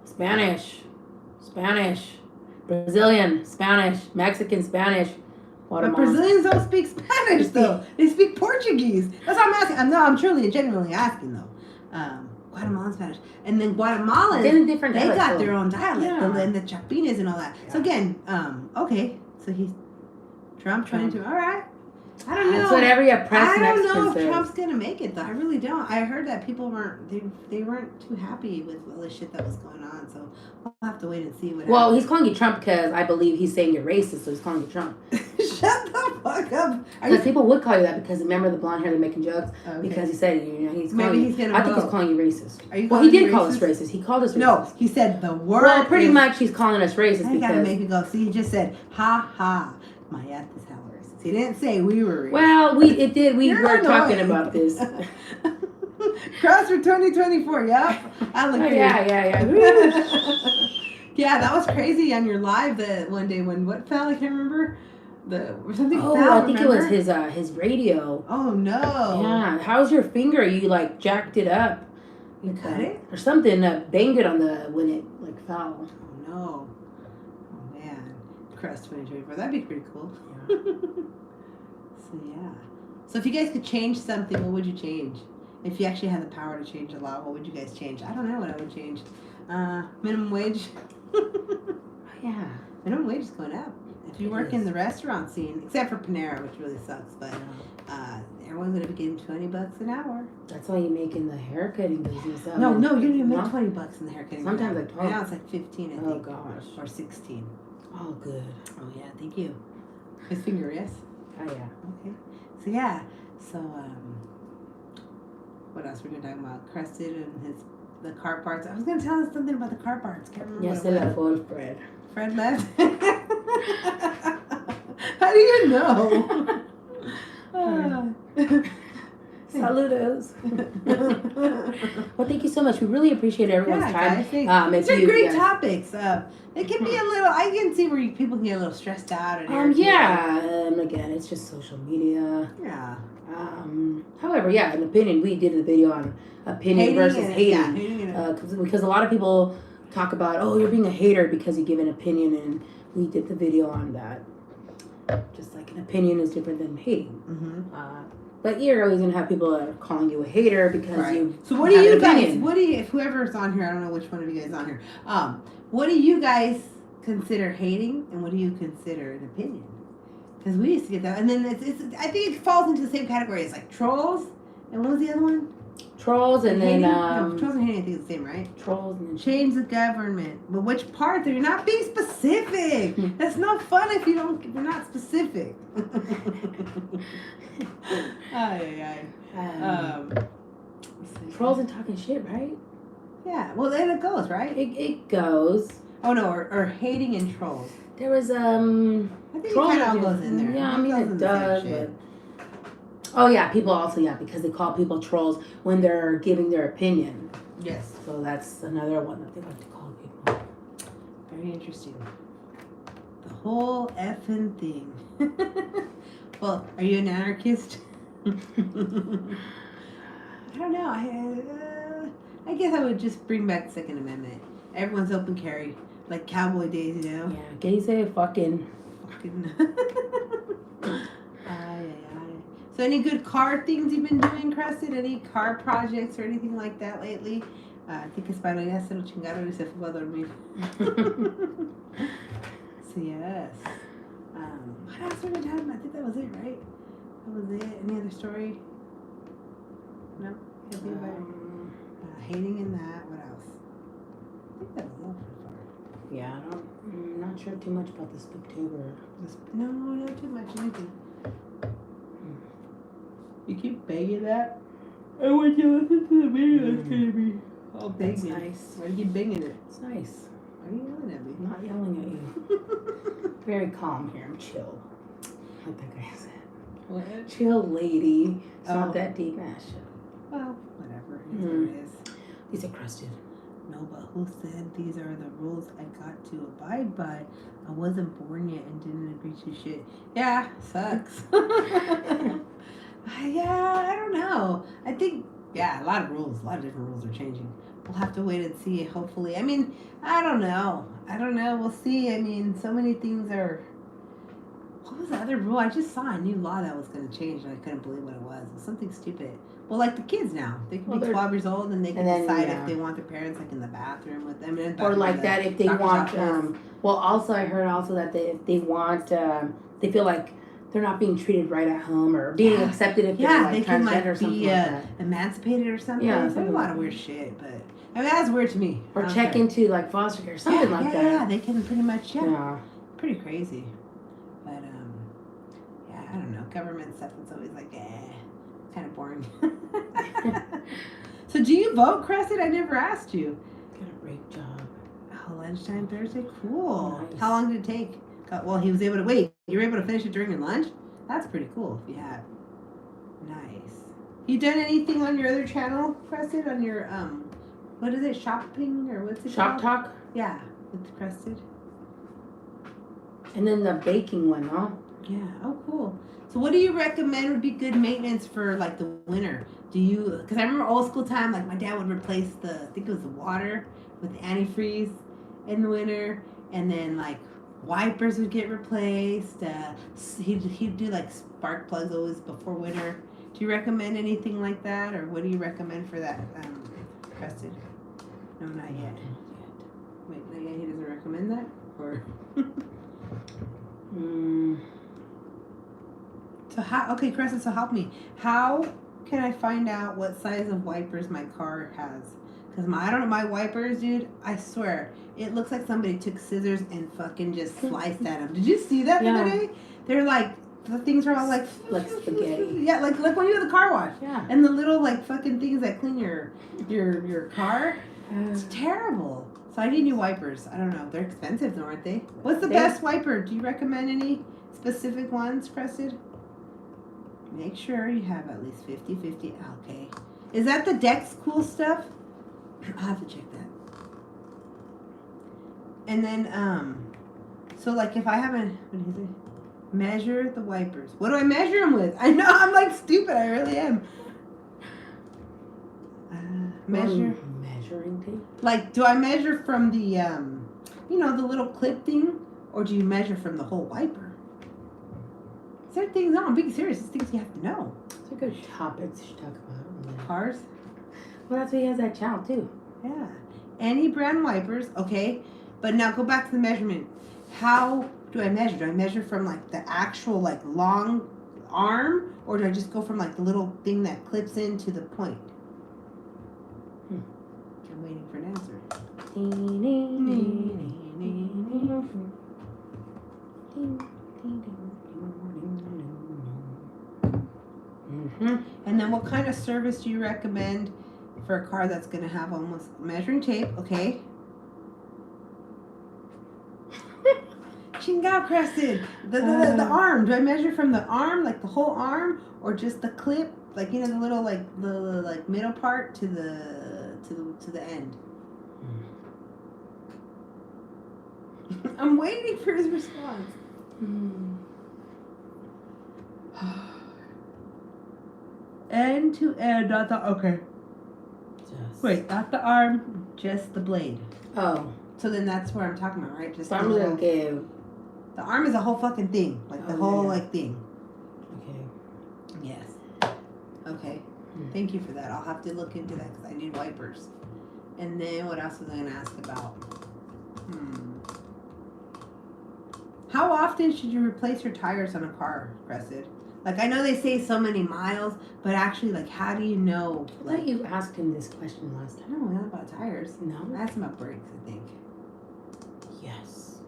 Spanish. Brazilian, Spanish, Mexican, Spanish. But Brazilians don't speak Spanish though. They speak Portuguese. That's what I'm asking. I'm truly and genuinely asking though. Guatemalan Spanish. And then Guatemalans, they got their own dialect. And the Chapines and all that. Yeah. So again, okay. So he's Trump trying to, all right. I don't know. That's what every oppressed I don't know says. if Trump's gonna make it though. I really don't. I heard that people weren't too happy with all the shit that was going on. So we'll have to wait and see what happens. He's calling you Trump because I believe he's saying you're racist, so he's calling you Trump. Shut the fuck up. Because people would call you that because remember the blonde hair they're making jokes because he said he's calling he's gonna I think he's calling you racist. He did call us racist. He called us racist. No, he said the word. Well, pretty much he's calling us racist because gotta make it go. See, he just said ha ha. My ass is hella racist. He didn't say we were racist. Well, we were talking about this. Cross for 2024. Yep. I look yeah. Yeah, that was crazy on your live that one day when what fell? I can't remember. Something fell. I think it was his radio. Oh no. Yeah. How's your finger? You like jacked it up. You cut it? Or something. Banged it on when it like fell. Oh no. Oh man. Crest 2024. That'd be pretty cool. Yeah. So yeah. So if you guys could change something, what would you change? If you actually had the power to change a law, what would you guys change? I don't know what I would change. Minimum wage. Yeah. Minimum wage is going up. If you work in the restaurant scene, except for Panera, which really sucks, but everyone's gonna be getting $20 an hour. That's why you make in the haircutting business. No, you don't even make $20 in the haircutting. Sometimes like 12. Now it's like 15, I think. Oh gosh. Or 16. Oh, good. Oh yeah, thank you. His finger, yes. Oh yeah. Okay. So yeah. So what else we're gonna talk about? Crested and the car parts. I was gonna tell us something about the car parts. Can't remember. Yes, it was Fred. Fred left. How do you know? Saludos. Well, thank you so much. We really appreciate everyone's time. Guys, these are great topics. It can be a little. I can see where people can get a little stressed out. Again, it's just social media. Yeah. However, an opinion. We did a video on opinion versus hating. Because a lot of people talk about, oh, you're being a hater because you give an opinion, and we did the video on that. Just like an opinion is different than hating. Mm-hmm. But you're always gonna have people that are calling you a hater because you. So what do you guys? If whoever's on here, I don't know which one of you guys is on here. What do you guys consider hating, and what do you consider an opinion? Because we used to get that, and then it's I think it falls into the same category as like trolls, and what was the other one? Trolls and then trolls and hating I think it's the same, right? Trolls and change the government. But which part? You're not being specific. That's no fun if you're not specific. Trolls and talking shit, right? Yeah. Well, then it goes, right? It goes. Oh no, or hating and trolls. There was I think it kind of all goes in there. Yeah, I mean it does, but. Oh yeah, people also because they call people trolls when they're giving their opinion. Yes. So that's another one that they like to call people. Very interesting. The whole effing thing. Well, are you an anarchist? I don't know. I guess I would just bring back the Second Amendment. Everyone's open carry, like cowboy days, you know. Yeah, gay say fucking. So any good car things you've been doing, Crescent? Any car projects or anything like that lately? ¿Qué espadarías se lo chingaron y se fue a dormir? So yes. What else were we talking about? I think that was it, right? That was it. Any other story? No? Can't think about it. Hating in that. What else? I think that was all so far. Yeah, I'm not sure too much about the Spooktober. No, not too much. Anything. You keep banging that? I want you to listen to the video that's going to be all banging. That's nice. Why do you keep banging it? It's nice. Why are you yelling at me? I'm not yelling at you. Very calm here. I'm chill. Like that guy said. What? Chill lady. It's not that deep. Shit. Well, whatever. It is what it is. These are crusted. No, but who said these are the rules I got to abide by? I wasn't born yet and didn't agree to shit. Yeah, sucks. I don't know. I think, a lot of different rules are changing. We'll have to wait and see, hopefully. I mean, I don't know. We'll see. I mean, so many things are... What was the other rule? I just saw a new law that was going to change, and I couldn't believe what it was. It was something stupid. Well, like the kids now. They can be 12 years old, and they can decide if they want their parents, like, in the bathroom with them. Or like that if they want... also, I heard also that if they want... they feel like they're not being treated right at home or being accepted if they're like transgender or something like that. Emancipated or something. Yeah, there's a lot of weird shit, but I mean that's weird to me. Or check into like foster care, something like that. Yeah, they can pretty much pretty crazy. But I don't know. Government stuff is always like kind of boring. So do you vote, Crescent? I never asked you. Got a great job. Oh, lunchtime Thursday, cool. Nice. How long did it take? Well, he was able to wait. You were able to finish it during your lunch? That's pretty cool if you have. Nice. You done anything on your other channel, Crested? On your, what is it? Shopping or what's it Shop called? Talk? Yeah, with Crested. And then the baking one, huh? Yeah. Oh, cool. So what do you recommend would be good maintenance for, like, the winter? Because I remember old school time, like, my dad would replace I think it was the water with the antifreeze in the winter. And then, like, wipers would get replaced. He'd do like spark plugs always before winter. Do you recommend anything like that, or what do you recommend for that, Crested? No, not yet. Wait, not yet. He doesn't recommend that, or? So how? Okay, Crescent. So help me. How can I find out what size of wipers my car has? Because I don't know, my wipers, dude. I swear, it looks like somebody took scissors and fucking just sliced at them. Did you see that the other day? They're like, the things are all like spaghetti. Yeah, like when you have the car wash. Yeah. And the little like fucking things that clean your car. It's terrible. So I need new wipers. I don't know. They're expensive though, aren't they? What's the best wiper? Do you recommend any specific ones, Crescent? Make sure you have at least 50/50. Okay. Is that the Dex cool stuff? I'll have to check that. And then, so like if I haven't, what do you say? Measure the wipers. What do I measure them with? I know I'm like stupid. I really am. Measuring tape. Like, do I measure from the, the little clip thing, or do you measure from the whole wiper? Is there things? No, I'm being serious. There's things you have to know. It's a good topic to talk about. Cars. Well, that's why he has that channel too. Yeah. Any brand wipers, okay. But now go back to the measurement. How do I measure? Do I measure from like the actual like long arm, or do I just go from like the little thing that clips into the point? I'm waiting for an answer. And then what kind of service do you recommend for a car that's going to have almost measuring tape? Okay. Chingao Crescent. The arm. Do I measure from the arm, like the whole arm, or just the clip, like the little like the like middle part to the end? I'm waiting for his response. End to end, not the okay. Wait, not the arm, just the blade. Oh. So then that's what I'm talking about, right? Just so I'm gonna give. The arm is a whole fucking thing, like the whole like thing. Okay. Yes. Okay. Thank you for that. I'll have to look into that because I need wipers. And then what else was I gonna ask about? How often should you replace your tires on a car, Crescent? Like I know they say so many miles, but actually, like, how do you know? I thought you asked him this question last time. No, not about tires. No, I asked him about brakes. I think. Yes.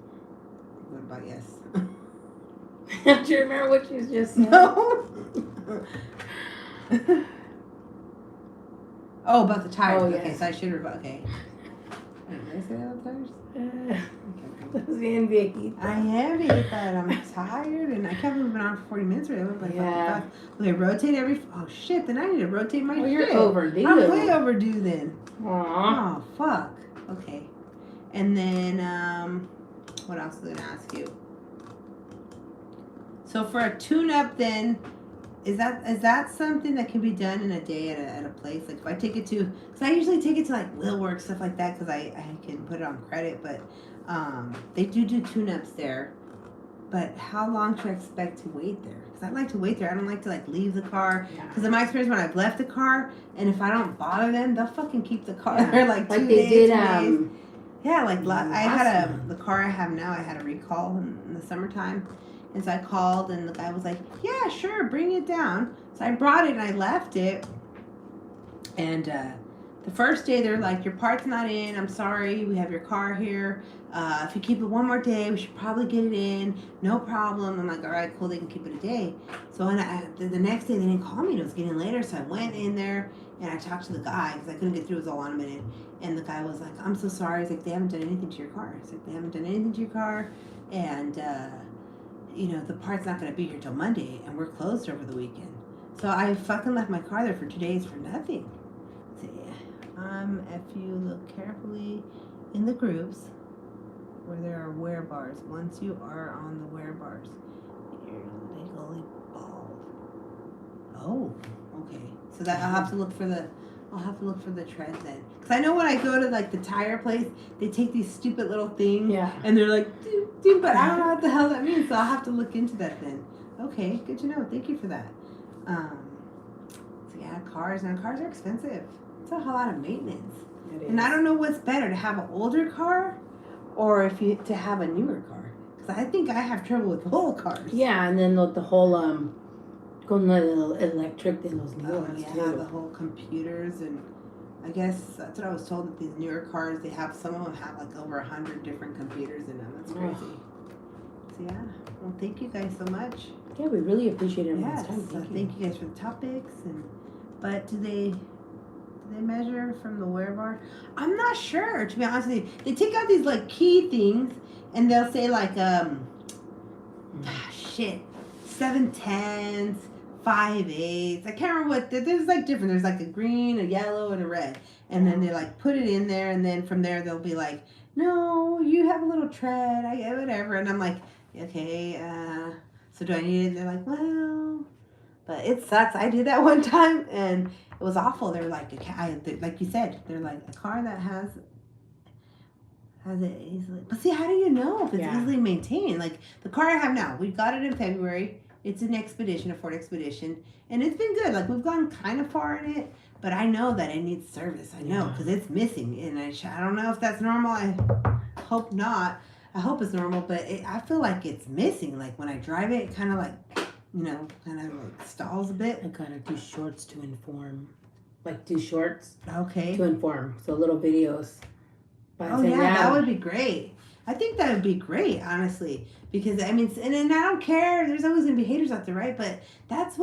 What about yes? Do you remember what you just said? No. Oh, about the tires. Oh, okay, yes. so I should have. Okay. Did I say that about tires? I am that. I'm tired and I can't believe we've been on for 40 minutes already. Like, yeah. Okay, rotate every. Oh shit! Then I need to rotate my shit. You're overdue. I'm way overdue then. Aww. Oh fuck. Okay. And then what else was I gonna ask you? So for a tune-up, then. Is that something that can be done in a day at a place? Like if I take it to, because I usually take it to like Will Work, stuff like that, because I can put it on credit, but they do tune-ups there. But how long should I expect to wait there? Because I like to wait there. I don't like to like leave the car. Because in my experience, when I've left the car, and if I don't bother them, they'll fucking keep the car there like 2 they days. did. Yeah, like I had the car I have now. I had a recall in the summertime. And so I called, and the guy was like, yeah, sure, bring it down. So I brought it, and I left it. And the first day, they're like, your part's not in. I'm sorry. We have your car here. If you keep it one more day, we should probably get it in. No problem. I'm like, all right, cool. They can keep it a day. So the next day, they didn't call me. It was getting later. So I went in there, and I talked to the guy because I couldn't get through. It was all on a minute. And the guy was like, I'm so sorry. He's like, they haven't done anything to your car. He's like, they haven't done anything to your car. And... the part's not going to be here till Monday, and we're closed over the weekend. So I fucking left my car there for 2 days for nothing. So, if you look carefully in the groups where there are wear bars, once you are on the wear bars, you're legally bald. Oh, okay. So that I'll have to look for the tread then. Because I know when I go to like the tire place, they take these stupid little things and they're like, but I don't know what the hell that means, so I'll have to look into that then. Okay, good to know. Thank you for that. So yeah, cars are expensive. It's a whole lot of maintenance. And I don't know what's better, to have an older car or to have a newer car. Because I think I have trouble with old cars. Yeah, and then the whole con the electric in those new ones yeah, too. the whole computers, and I guess that's what I was told, that these newer cars, they have, some of them have like over 100 different computers in them. That's crazy. So yeah, well, thank you guys so much. Yeah, we really appreciate everyone's Yes, time. thank you guys for the topics. And but do they measure from the wear bar? I'm not sure, to be honest with you. They take out these like key things, and they'll say like 7/10, 5/8. I can't remember what. There's like different. There's like a green, a yellow, and a red. And then they like put it in there, and then from there they'll be like, no, you have a little tread. I get whatever. And I'm like, okay, so do I need it? And they're like, well, but it sucks. I did that one time, and it was awful. They're like, like you said, they're like a car that has it easily. But see, how do you know if it's easily maintained? Like the car I have now, we got it in February. It's an Expedition, a Ford Expedition, and it's been good. Like we've gone kind of far in it, but I know that it needs service. I know because it's missing, and I don't know if that's normal. I hope not. I hope it's normal, but I feel like it's missing. Like when I drive it, it kind of like, kind of like stalls a bit. I gotta do shorts to inform. Like do shorts. Okay. To inform. So little videos. Oh yeah, that would be great. I think that would be great, honestly, because I mean, and I don't care. There's always gonna be haters out there, right? But that's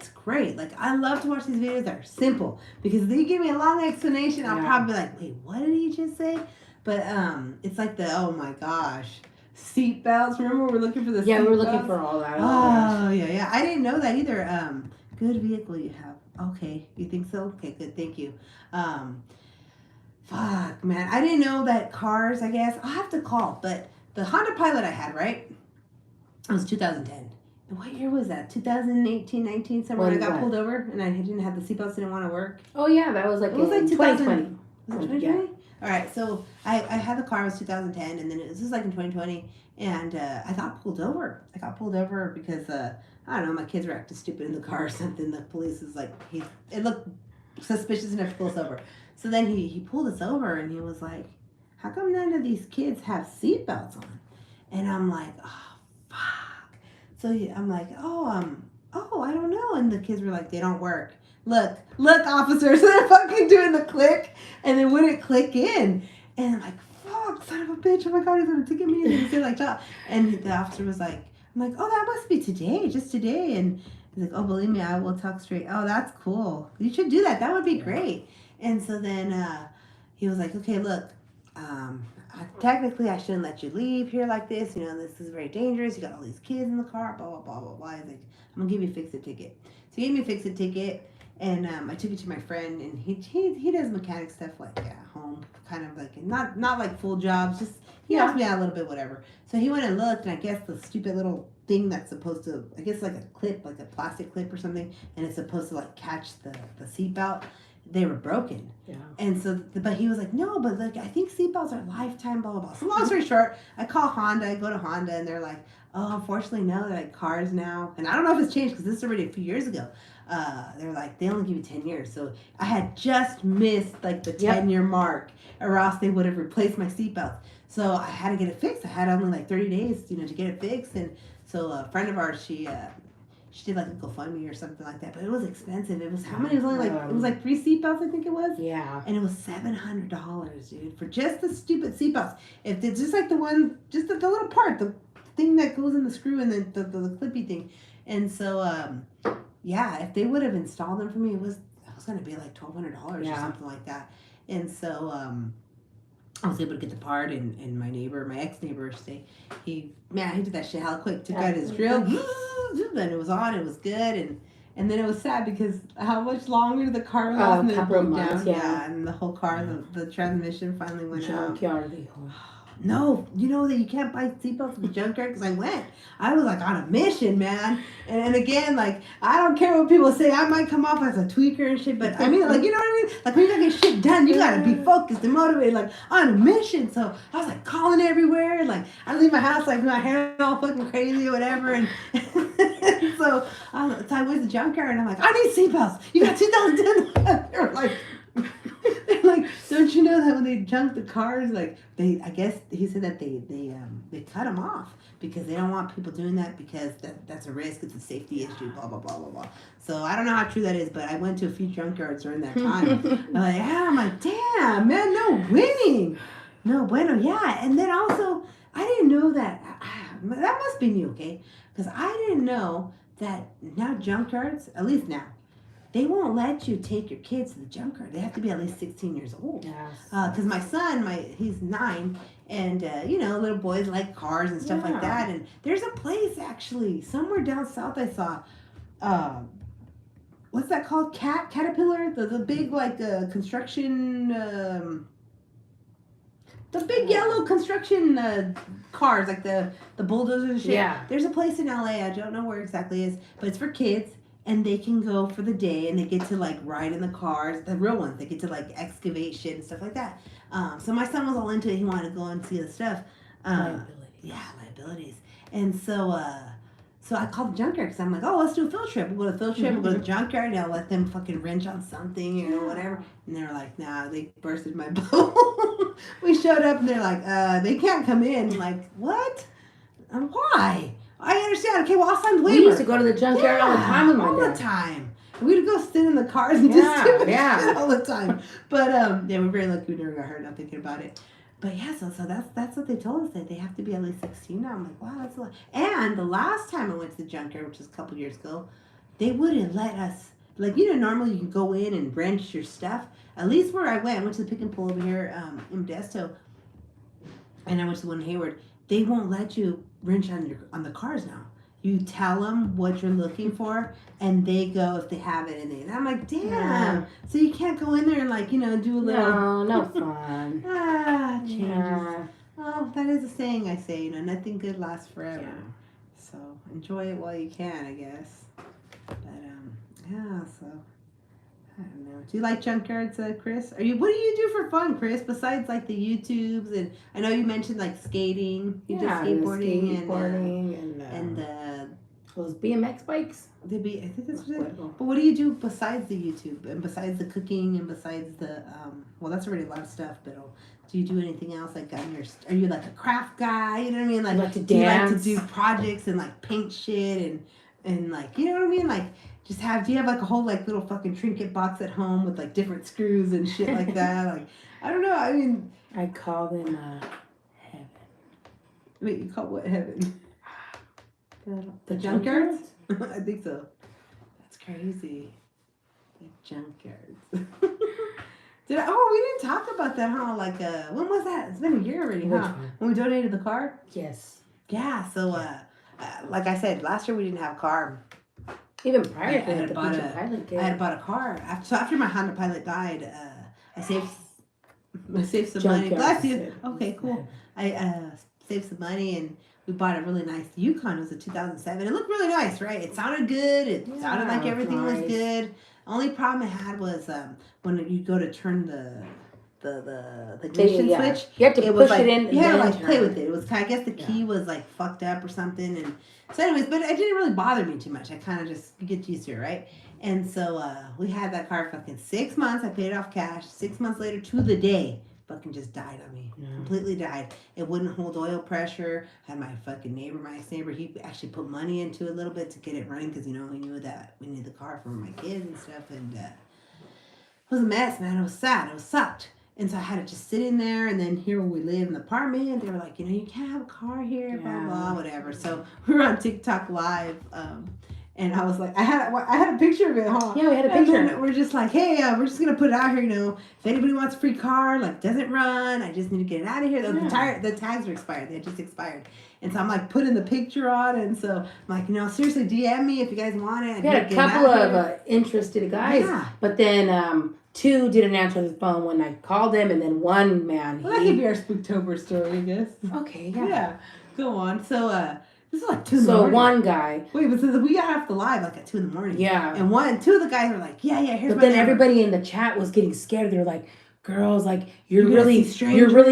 great. Like I love to watch these videos that are simple, because if they give me a long explanation, I'll probably be like, wait, what did he just say? But it's like oh my gosh, seat belts. Remember we were looking for the seat we were looking belts? for all that. Oh yeah. I didn't know that either. Good vehicle you have. Okay, you think so? Okay, good. Thank you. Fuck, man. I didn't know that cars, I guess. I'll have to call. But the Honda Pilot I had, right? It was 2010. And what year was that? 2018, 19, somewhere. When I got pulled over and I didn't have the seatbelts, didn't want to work. Oh, yeah. That was like, it was like 2020. Was it 2020? Yeah. All right. So I had the car, it was 2010, and then it was just like in 2020. And I got pulled over. I got pulled over because, I don't know, my kids were acting stupid in the car or something. The police was like, it looked suspicious enough to pull us over. So then he pulled us over, and he was like, how come none of these kids have seatbelts on? And I'm like, oh, fuck. So I'm like, I don't know. And the kids were like, they don't work. Look, officers. So they're fucking doing the click, and it wouldn't click in. And I'm like, fuck, son of a bitch. Oh my God, he's going to ticket me. And he said like that. And the officer was like, I'm like, oh, that must be today, just today. And he's like, oh, believe me, I will talk straight. Oh, that's cool. You should do that. That would be great. And so then he was like, okay, look, technically I shouldn't let you leave here like this. This is very dangerous. You got all these kids in the car, blah, blah, blah, blah, blah. He's like, I'm going to give you a fix-it ticket. So he gave me a fix-it ticket, and I took it to my friend, and he does mechanic stuff like at home, kind of like, not like full jobs, just he helps me out a little bit, whatever. So he went and looked, and I guess the stupid little thing that's supposed to, I guess like a clip, like a plastic clip or something, and it's supposed to like catch the seatbelt. They were broken. Yeah. And so, but he was like, no, but like, I think seatbelts are lifetime, blah, blah, blah. So long story short, I call Honda, I go to Honda, and they're like, oh, unfortunately, no, they're like cars now. And I don't know if it's changed, because this is already a few years ago. They're like, they only give you 10 years. So I had just missed like the 10-year mark, or else they would have replaced my seatbelt. So I had to get it fixed. I had only like 30 days, to get it fixed. And so a friend of ours, she did like a GoFundMe or something like that, but it was expensive. It was how many? It was only like, it was like 3 seatbelts, I think it was. Yeah. And it was $700, dude, for just the stupid seatbelts. If it's just like the one, just the little part, the thing that goes in the screw, and then the clippy thing. And so, if they would have installed them for me, it was going to be like $1,200 or something like that. And so, I was able to get the part, and my ex-neighbor, he did that shit hella quick. Took out his drill, and it was on, it was good, and then it was sad because how much longer the car was, and then it broke down. Yeah, and the whole car, the transmission finally went out. No, you know that you can't buy seatbelts at the junkyard, because I was like on a mission, man. And again, like, I don't care what people say. I might come off as a tweaker and shit, but I mean, like, you know what I mean? Like, when you gotta get shit done, you gotta be focused and motivated, like, on a mission. So I was like calling everywhere. Like, I leave my house, like, my hair all fucking crazy or whatever. And so I went to the junkyard, and I'm like, I need seatbelts. You got 2010. They're like, don't you know that when they junk the cars. Like I guess he said that they cut them off because they don't want people doing that because that's a risk. It's a safety issue. Blah blah blah blah blah. So I don't know how true that is, but I went to a few junkyards during that time. I'm like, damn, man, no winning, no bueno, yeah. And then also, I didn't know that. That must be new, okay? Because I didn't know that now junkyards, at least now, they won't let you take your kids to the junkyard. They have to be at least 16 years old. Yes. Because my son, he's 9, and little boys like cars and stuff like that. And there's a place actually somewhere down south I saw. What's that called? Caterpillar, the big construction. The big yellow construction cars, like the bulldozers and shit. Yeah. There's a place in LA, I don't know where exactly it is, but it's for kids, and they can go for the day, and they get to ride in the cars, the real ones. They get to excavate shit and stuff like that. So my son was all into it. He wanted to go and see the stuff. Liabilities. Yeah, liabilities. And so I called the junkyard because I'm like, oh, let's do a field trip. We'll go to the field trip. We'll go to the junkyard. And I'll let them fucking wrench on something, whatever. And they're like, nah, they bursted my bubble. We showed up and they're like, they can't come in. I'm like, what? Why? I understand. Okay, well, I'll sign the waiver. We used to go to the junkyard all the time with my dad. All the time. We'd go sit in the cars and just do shit all the time. But, we're very lucky we never got hurt. I'm thinking about it. But yeah, so that's what they told us, that they have to be at least 16 now. I'm like, wow, that's a lot. And the last time I went to the junkyard, which was a couple years ago, they wouldn't let us, normally you can go in and wrench your stuff. At least where I went to the pick and pull over here in Modesto, and I went to the one in Hayward. They won't let you wrench on the cars now. You tell them what you're looking for, and they go if they have it. And I'm like, damn. Yeah. So you can't go in there and do a little. No fun. Changes. Yeah. Oh, that is a saying I say. Nothing good lasts forever. Yeah. So enjoy it while you can, I guess. But so I don't know. Do you like junkyards, Chris? What do you do for fun, Chris? Besides the YouTubes, and I know you mentioned skating. You do skateboarding and those BMX bikes. I think that's what it is. But what do you do besides the YouTube and besides the cooking and besides the well, that's already a lot of stuff. But do you do anything else are you a craft guy? You know what I mean? Like to do you dance? like to do projects and paint shit and you know what I mean? Do you have a whole little fucking trinket box at home with different screws and shit like that? I don't know. I mean, I call them heaven. Wait, you call what heaven? The junkyards? I think so. That's crazy. The junkyards. We didn't talk about that, huh? When was that? It's been a year already, huh? When we donated the car? Yes. Yeah, so, like I said, last year we didn't have a car. Even prior to I had bought a car. After my Honda Pilot died, I saved some money. Bless you. Okay, cool. I saved some money and we bought a really nice Yukon. It was a 2007. It looked really nice, right? It sounded good. It sounded like everything was good. Only problem I had was when you go to turn the ignition switch. You have to push it in. You had to play with it. It was I guess the key was fucked up or something. And so anyways, but it didn't really bother me too much. I kind of just get used to it, right? And so we had that car fucking 6 months. I paid it off cash. 6 months later to the day, fucking just died on me. Yeah. Completely died. It wouldn't hold oil pressure. Had my fucking neighbor, my ex-neighbor, he actually put money into it a little bit to get it running because, he knew that we needed the car for my kids and stuff. And it was a mess, man. It was sad. It was sucked. And so I had to just sit in there, and then here where we live in the apartment, they were like, you can't have a car here, blah, blah, whatever. So we were on TikTok Live, and I was like, I had a picture of it, huh? Yeah, we had a picture. And then we're just like, hey, we're just going to put it out here, if anybody wants a free car, doesn't run, I just need to get it out of here. The tags were expired. They had just expired. And so I'm putting the picture on, and so I'm like, seriously, DM me if you guys want it. We had a couple of interested guys, but then 2 didn't answer the phone when I called them, and then one man. Well, that could be our Spooktober story, I guess. Okay, yeah. Yeah, go on. So, this is 2 in the So morning. one guy. Wait, but so we got off the live at 2 in the morning. Yeah. And 2 of the guys were like, yeah, here's But my then number. everybody in the chat was getting scared. They were like, girls, you're really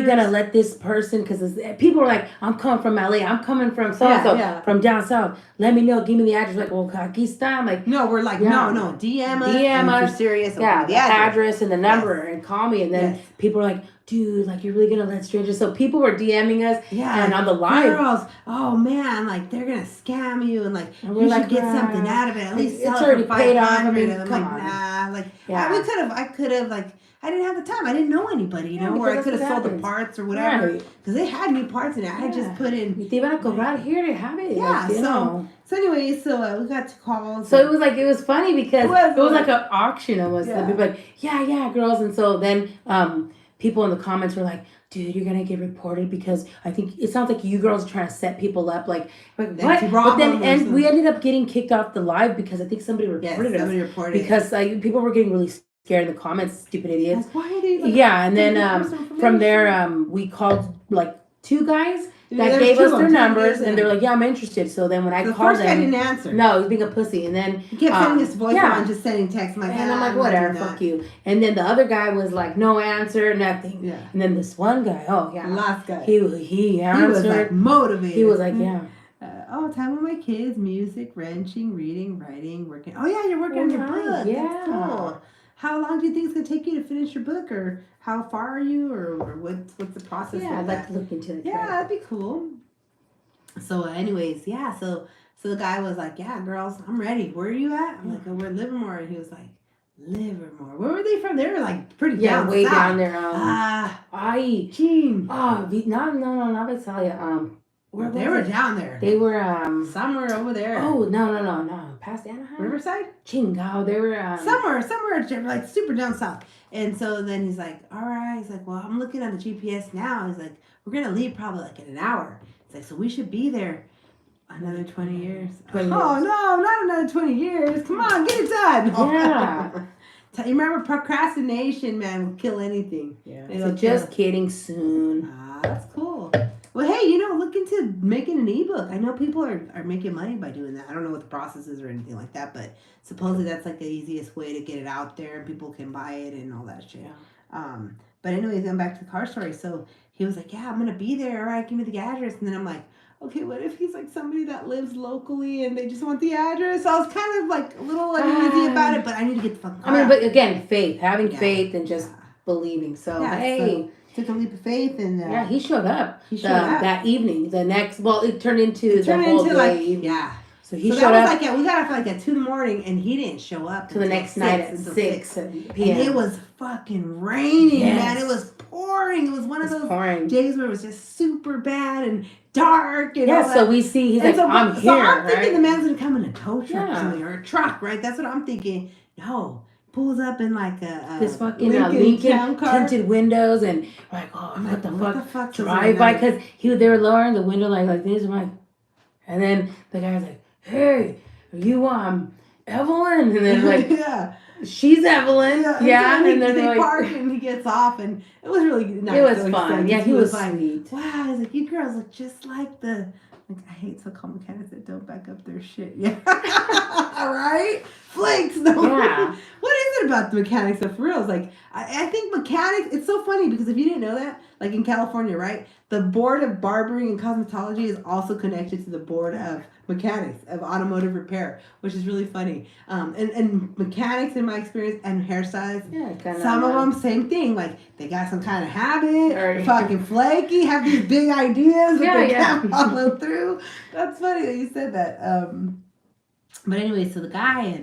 gonna let this person, because people are like, I'm coming from LA, I'm coming from from down south, let me know, give me the address. Well, aquí está. I'm like, no, we're like, no, DM us, if you're serious, the address and the number, and call me. And then people are like, dude, like, you're really gonna let strangers? So people were DMing us, and on the live, girls, oh man, like they're gonna scam you, and like and you should get something out of it. At least it's already paid off. I mean, I'm come like, on. nah, like I could have, like, I didn't have the time. I didn't know anybody, you know, where I could have sold the parts or whatever, because they had new parts in it. I had just put in. Te iban a cobrar here to have it. Yeah, like, so anyway, so we got to calls. So it was funny because it was like an auction almost. Yeah. People like, yeah, girls, and so then people in the comments were like, dude, you're gonna get reported because I think it sounds like you girls are trying to set people up. Like what? But then and we ended up getting kicked off the live because I think somebody reported us. Because people were getting really scared in the comments, stupid idiots. Like, why are they? Like, yeah, and then from there we called like 2 guys. That gave us their numbers, and they're like, "Yeah, I'm interested." So then when I called them, I didn't answer. No, he was being a pussy, and then he kept sending his voice and just sending text. And I'm like, whatever, fuck you. And then the other guy was like, no answer, nothing. Yeah. And then this one guy, the last guy, he answered. He was like motivated. He was like, yeah. Time with my kids, music, wrenching, reading, writing, working. Oh yeah, you're working on your book. Yeah. That's cool. How long do you think it's gonna take you to finish your book, or how far are you, or what's the process? Yeah, I'd like to look into it. Yeah, that'd be cool. So, anyways, yeah. So the guy was like, "Yeah, girls, I'm ready. Where are you at?" I'm like, "Oh, we're Livermore," and he was like, "Livermore. Where were they from? They were like pretty down way south. Down there. Gene. Not Visalia. Where they were down there. They were somewhere over there. Oh no, past Anaheim. Riverside. Chingao. They were somewhere like super down south. And so then he's like, all right. He's like, well, I'm looking on the GPS now. He's like, we're gonna leave probably like in an hour. He's like, so we should be there another 20 years. 20 years. Oh no, not another 20 years. Come on, get it done. Yeah. You remember procrastination, man, will kill anything. Yeah. So just kidding. Soon. That's cool. Well, hey, look into making an ebook. I know people are making money by doing that. I don't know what the process is or anything like that, but supposedly that's like the easiest way to get it out there and people can buy it and all that shit. Yeah. But anyways, then back to the car story. So he was like, yeah, I'm going to be there. All right, give me the address. And then I'm like, okay, what if he's like somebody that lives locally and they just want the address? So I was kind of like a little uneasy about it, but I need to get the fucking car out. But again, having faith and just believing. So, hey. Took a leap of faith and he showed up. That evening. The next, it turned into the whole day. Like, yeah. So he showed up. We got up like at 2 a.m. and he didn't show up till the next night at 6 p.m. And it was fucking raining, man. It was pouring. It was one of those days where it was just super bad and dark and all that. So we see he's like, I'm here. So I'm thinking the man's gonna come in a tow truck or something, or a truck, right? That's what I'm thinking. No. Pulls up in like this fucking Lincoln tinted windows, and we're like, oh, what the fuck? Drive by, because they were lowering the window like this. I'm like, and then the guy was like, hey, are you Evelyn? And then like, she's Evelyn. Yeah. And then they park and he gets off, and it was really nice. It was fun. Yeah, he was sweet. Wow, I was like, you girls look just like the. Like, I hate to call mechanics that don't back up their shit. Yeah. All right? Flakes. No. Yeah. What is it about the mechanics of for real? It's like, I think mechanics, it's so funny because if you didn't know that, like in California, right? The board of barbering and cosmetology is also connected to the board of mechanics, of automotive repair, which is really funny. And mechanics, in my experience, and hairstylists, some of them, same thing. Like, they got some kind of habit, or fucking flaky, have these big ideas that they can't follow through. That's funny that you said that. But anyway, so the guy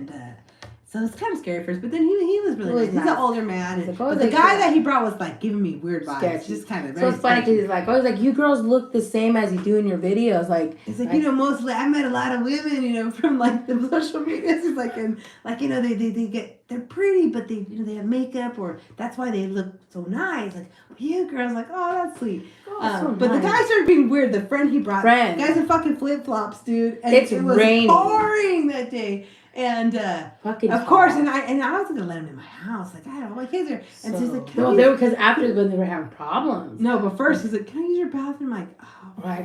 so it's kind of scary at first, but then he was really nice. He's an older man. But the guy that he brought was like giving me weird vibes. Just kind of very So it's funny because he's like, you girls look the same as you do in your videos. Like, it's like, mostly I met a lot of women, from like the social media. It's like, and like, they're pretty, but they have makeup, or that's why they look so nice. Like, you girls, like, oh, that's sweet. So but nice. The guy started being weird. The friend he brought, the guy's in fucking flip flops, dude. And it was pouring that day. And of course, and I wasn't gonna let him in my house. Like, I don't know, my kids are. And so he's like, because after when they were having problems. No, but first he's like, can I use your bathroom? I'm like,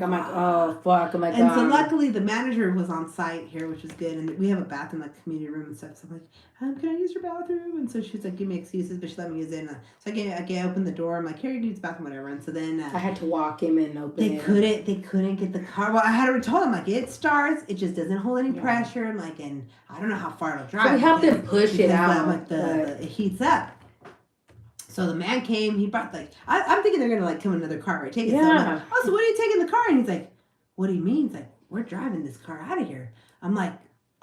oh fuck, I'm like, and so luckily the manager was on site here, which was good, and we have a bathroom, like community room and stuff. So I'm like, can I use your bathroom? And so she's like, give me excuses, but she let me use it. So I opened the door. I'm like, here, you can use the bathroom, whatever. And so then I had to walk him and open it. They couldn't get the car. Well, I had already told him, like, it starts, it just doesn't hold any pressure. I'm like, and I don't know how far it'll drive. So we helped him push it out. It heats up. So the man came. He brought like I'm thinking they're gonna like come in another car, right? Take it. Yeah. So I'm like, oh, so what are you taking the car? And he's like, what do you mean? He's like, we're driving this car out of here. I'm like,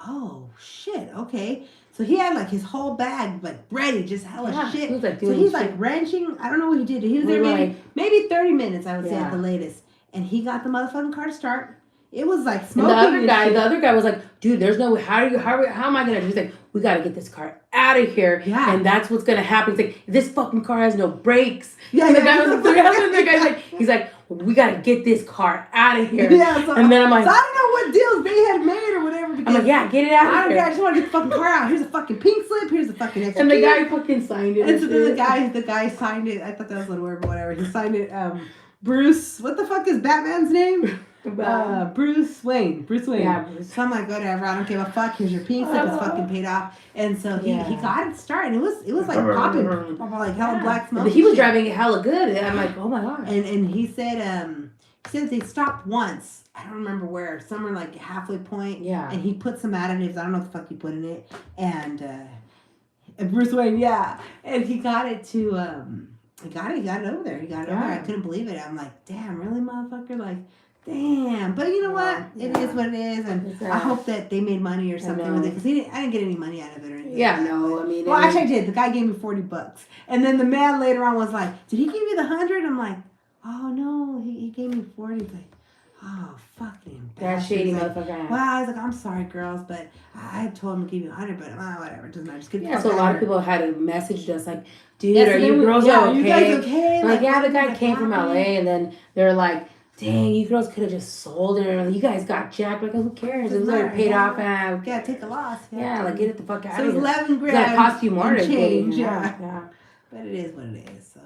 oh shit, okay. So he had like his whole bag like ready, just hella shit. He was, like, so he's like wrenching. I don't know what he did. He was there maybe 30 minutes, I would say at the latest. And he got the motherfucking car to start. It was like smoking. And the other guy was like, dude, there's no way. How am I gonna? He's like, we gotta get this car out of here. Yeah. And that's what's gonna happen. He's like, this fucking car has no brakes. Yeah. And the guy was like, he's like, we gotta get this car out of here. Yeah. So, and then I'm like, so I don't know what deals they had made or whatever. I'm like, yeah, get it out of here. I just want to get the fucking car out. Here's a fucking pink slip. Here's a fucking extra. And the guy fucking signed it. And so then the guy signed it. I thought that was a little weird, but whatever. He signed it. Bruce. What the fuck is Batman's name? Bruce Wayne. Yeah, Bruce. So I'm like, whatever, I don't give a fuck. Here's your pink slip. It's fucking paid off. And so he got it started. It was like popping, like hella black smoke. He was driving it hella good. And I'm like, oh my god. And he said they stopped once. I don't remember where. Somewhere like halfway point. Yeah. And he put some additives. I don't know what the fuck he put in it. And Bruce Wayne, yeah. And he got it to he got it over there. He got it over there. I couldn't believe it. I'm like, damn, really, motherfucker? Like, damn. But you know what? It is what it is. And I hope that they made money or something with it. Because I didn't get any money out of it or anything. Yeah, no. I mean. Well, actually, I did. The guy gave me $40. And then the man later on was like, did he give you the 100? I'm like, oh, no. He gave me 40. He's like, oh, fucking that shady motherfucker. Well, I was like, I'm sorry, girls, but I told him to give you 100, but whatever. It doesn't matter. Just give so a lot of people had messaged us like, dude, are you girls okay? You guys okay? Like, the guy came from LA, and then they're like, dang, you girls could have just sold it. You guys got jacked. Like, who cares? It was already paid off. Yeah, take a loss. Yeah, like, get it the fuck out of here. So it was 11 grand. It's going to cost you more to change. Yeah. But it is what it is. So,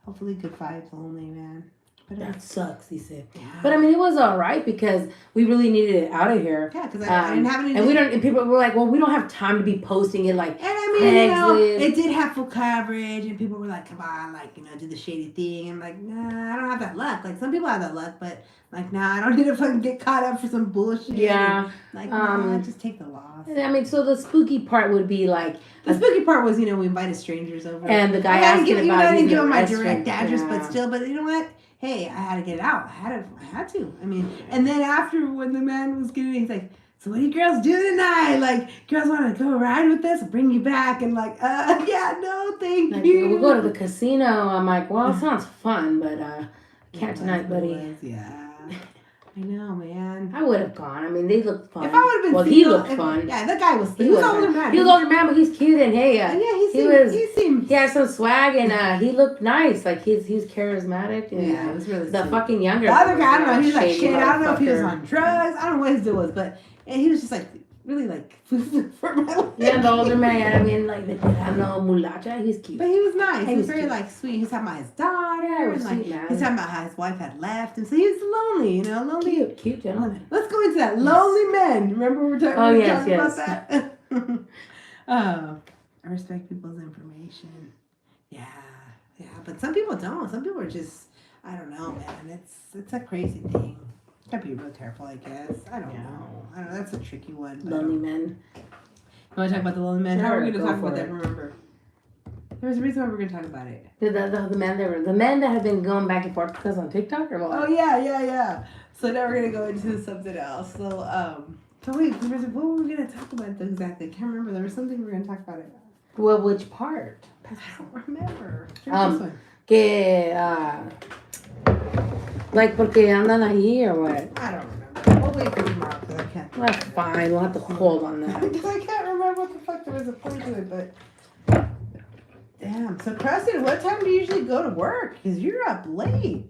hopefully good vibes only, man. But that sucks, he said. Yeah. But I mean, it was all right because we really needed it out of here. Yeah, because I didn't have any. And people were like, "Well, we don't have time to be posting it." Like, and I mean, it did have full coverage, and people were like, "Come on, like, do the shady thing." And I'm like, nah, I don't have that luck. Like, some people have that luck, but like, nah, I don't need to fucking get caught up for some bullshit. Yeah. And, like, nah, just take the loss. I mean, so the spooky part would be like. The spooky part was, we invited strangers over, and the guy asked about. I didn't give him my direct address, but still, but you know what? Hey, I had to get it out. I had to. I mean, and then after when the man was getting it, he's like, so what do you girls do tonight? Like, girls want to go ride with us? I'll bring you back. And like, yeah, no, thank you. We'll go to the casino. I'm like, well, it sounds fun, but can't tonight, buddy. Yeah. I know, man. I would have gone. I mean, they looked fun. If I would have been well, he looked fun. Yeah, that guy was. He was older man. He was older man, but he's cute and hey, he had some swag and he looked nice. Like he's charismatic. And, yeah, it was really the sweet. Fucking younger. The other guy, I don't know. He was like shit. I don't know if he was on drugs. I don't know what his deal was, but he was just like really like for my life. Yeah, the older man. I mean, like the Tejano mulacha. He's cute. But he was nice. He was very like sweet. He was talking about his daughter. Yeah, and, like, sweet, man. He was talking about how his wife had left, and so he was lonely. Lonely. Cute gentleman. Let's go into that. Lonely men. Remember we were talking about that. Oh, I respect people's information. Yeah, but some people don't. Some people are just, I don't know, man. It's a crazy thing. Gotta be real careful, I guess. I don't know. That's a tricky one. Lonely men. You want to talk about the lonely men? Sure, how are we going to talk about that? Remember, there was a reason why we're going to talk about it. The men that have been going back and forth because on TikTok or what? Oh yeah. So now we're going to go into something else. So wait, what were we going to talk about exactly? I can't remember. There was something we were going to talk about it. Well, which part? I don't remember. Like, porque andan ahí or what? I don't remember. We'll wait for tomorrow because I can't. That's fine. We'll have to hold on that. Because I can't remember what the fuck there was a point to it, but. Damn. So, Preston, what time do you usually go to work? Because you're up late.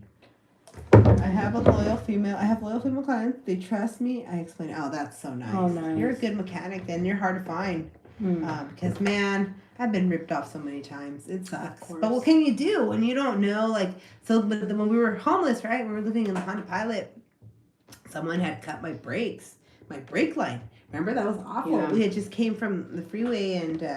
I have loyal female clients. They trust me. I explain. Oh, that's so nice. Oh, nice. You're a good mechanic, then. You're hard to find. Because, man, I've been ripped off so many times. It sucks. But what can you do when you don't know? Like, so when we were homeless, right? We were living in the Honda Pilot. Someone had cut my brakes, my brake line. Remember? That was awful. Yeah. We had just came from the freeway, and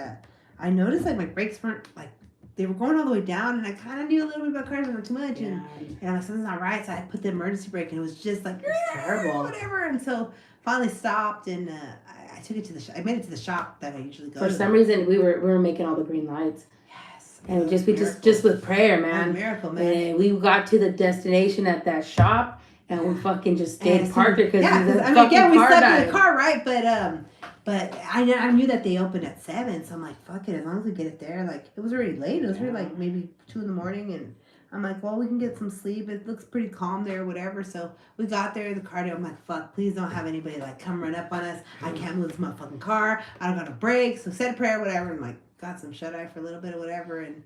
I noticed, like, my brakes weren't, like, they were going all the way down, and I kind of knew a little bit about cars, but not too much. And I was something's not right, so I put the emergency brake, and it was just like, terrible. Whatever. And so finally stopped, and I took it to the shop. I made it to the shop that I usually go to. For some reason, we were making all the green lights. Yes. And just with prayer, man. A miracle, man. And we got to the destination at that shop, and we fucking just stayed parked there because we slept in the car, right? But I knew that they opened at 7, so I'm like, fuck it, as long as we get it there. Like, it was already late. It was already like maybe 2 a.m, and I'm like, well, we can get some sleep. It looks pretty calm there, whatever. So we got there, the car there. I'm like, fuck, please don't have anybody like come run up on us. I can't move this motherfucking car. I don't got a brake. So said a prayer, whatever. And like, got some shut eye for a little bit or whatever. And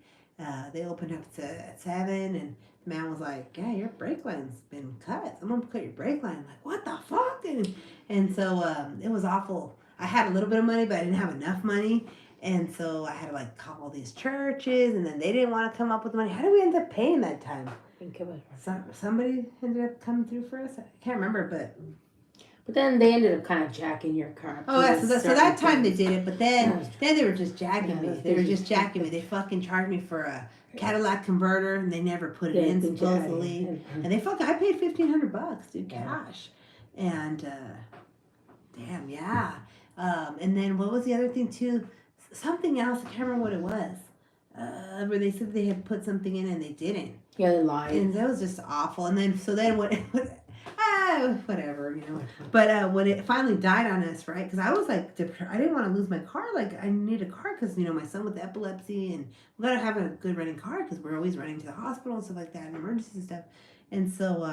they opened up at 7, and the man was like, yeah, your brake line's been cut. Someone cut your brake line. I'm like, what the fuck? And so it was awful. I had a little bit of money, but I didn't have enough money. And so I had to like call all these churches, and then they didn't want to come up with money. How did we end up paying that time? I think it was somebody ended up coming through for us. I can't remember, but then they ended up kind of jacking your car. Oh, yeah, so that time they did it, but then they were just jacking me. They were just jacking me. They fucking charged me for a Cadillac converter, and they never put it in supposedly. And I paid $1,500, dude, cash. And damn, yeah. And then what was the other thing too? Something else, I can't remember what it was. Where they said they had put something in and they didn't. Yeah, they lied. And that was just awful. And then whatever, you know. But when it finally died on us, right? Because I was like, I didn't want to lose my car. Like, I need a car because, you know, my son with epilepsy, and we got to have a good running car because we're always running to the hospital and stuff like that, and emergencies and stuff. And so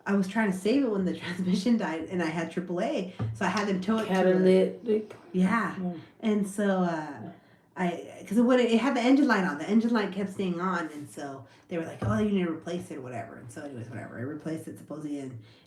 I was trying to save it when the transmission died, and I had AAA, so I had them tow it catalytic. Yeah. And so because when it had the engine light on, the engine light kept staying on, and so they were like, oh, you need to replace it or whatever. And so anyways, whatever, I replaced it supposedly,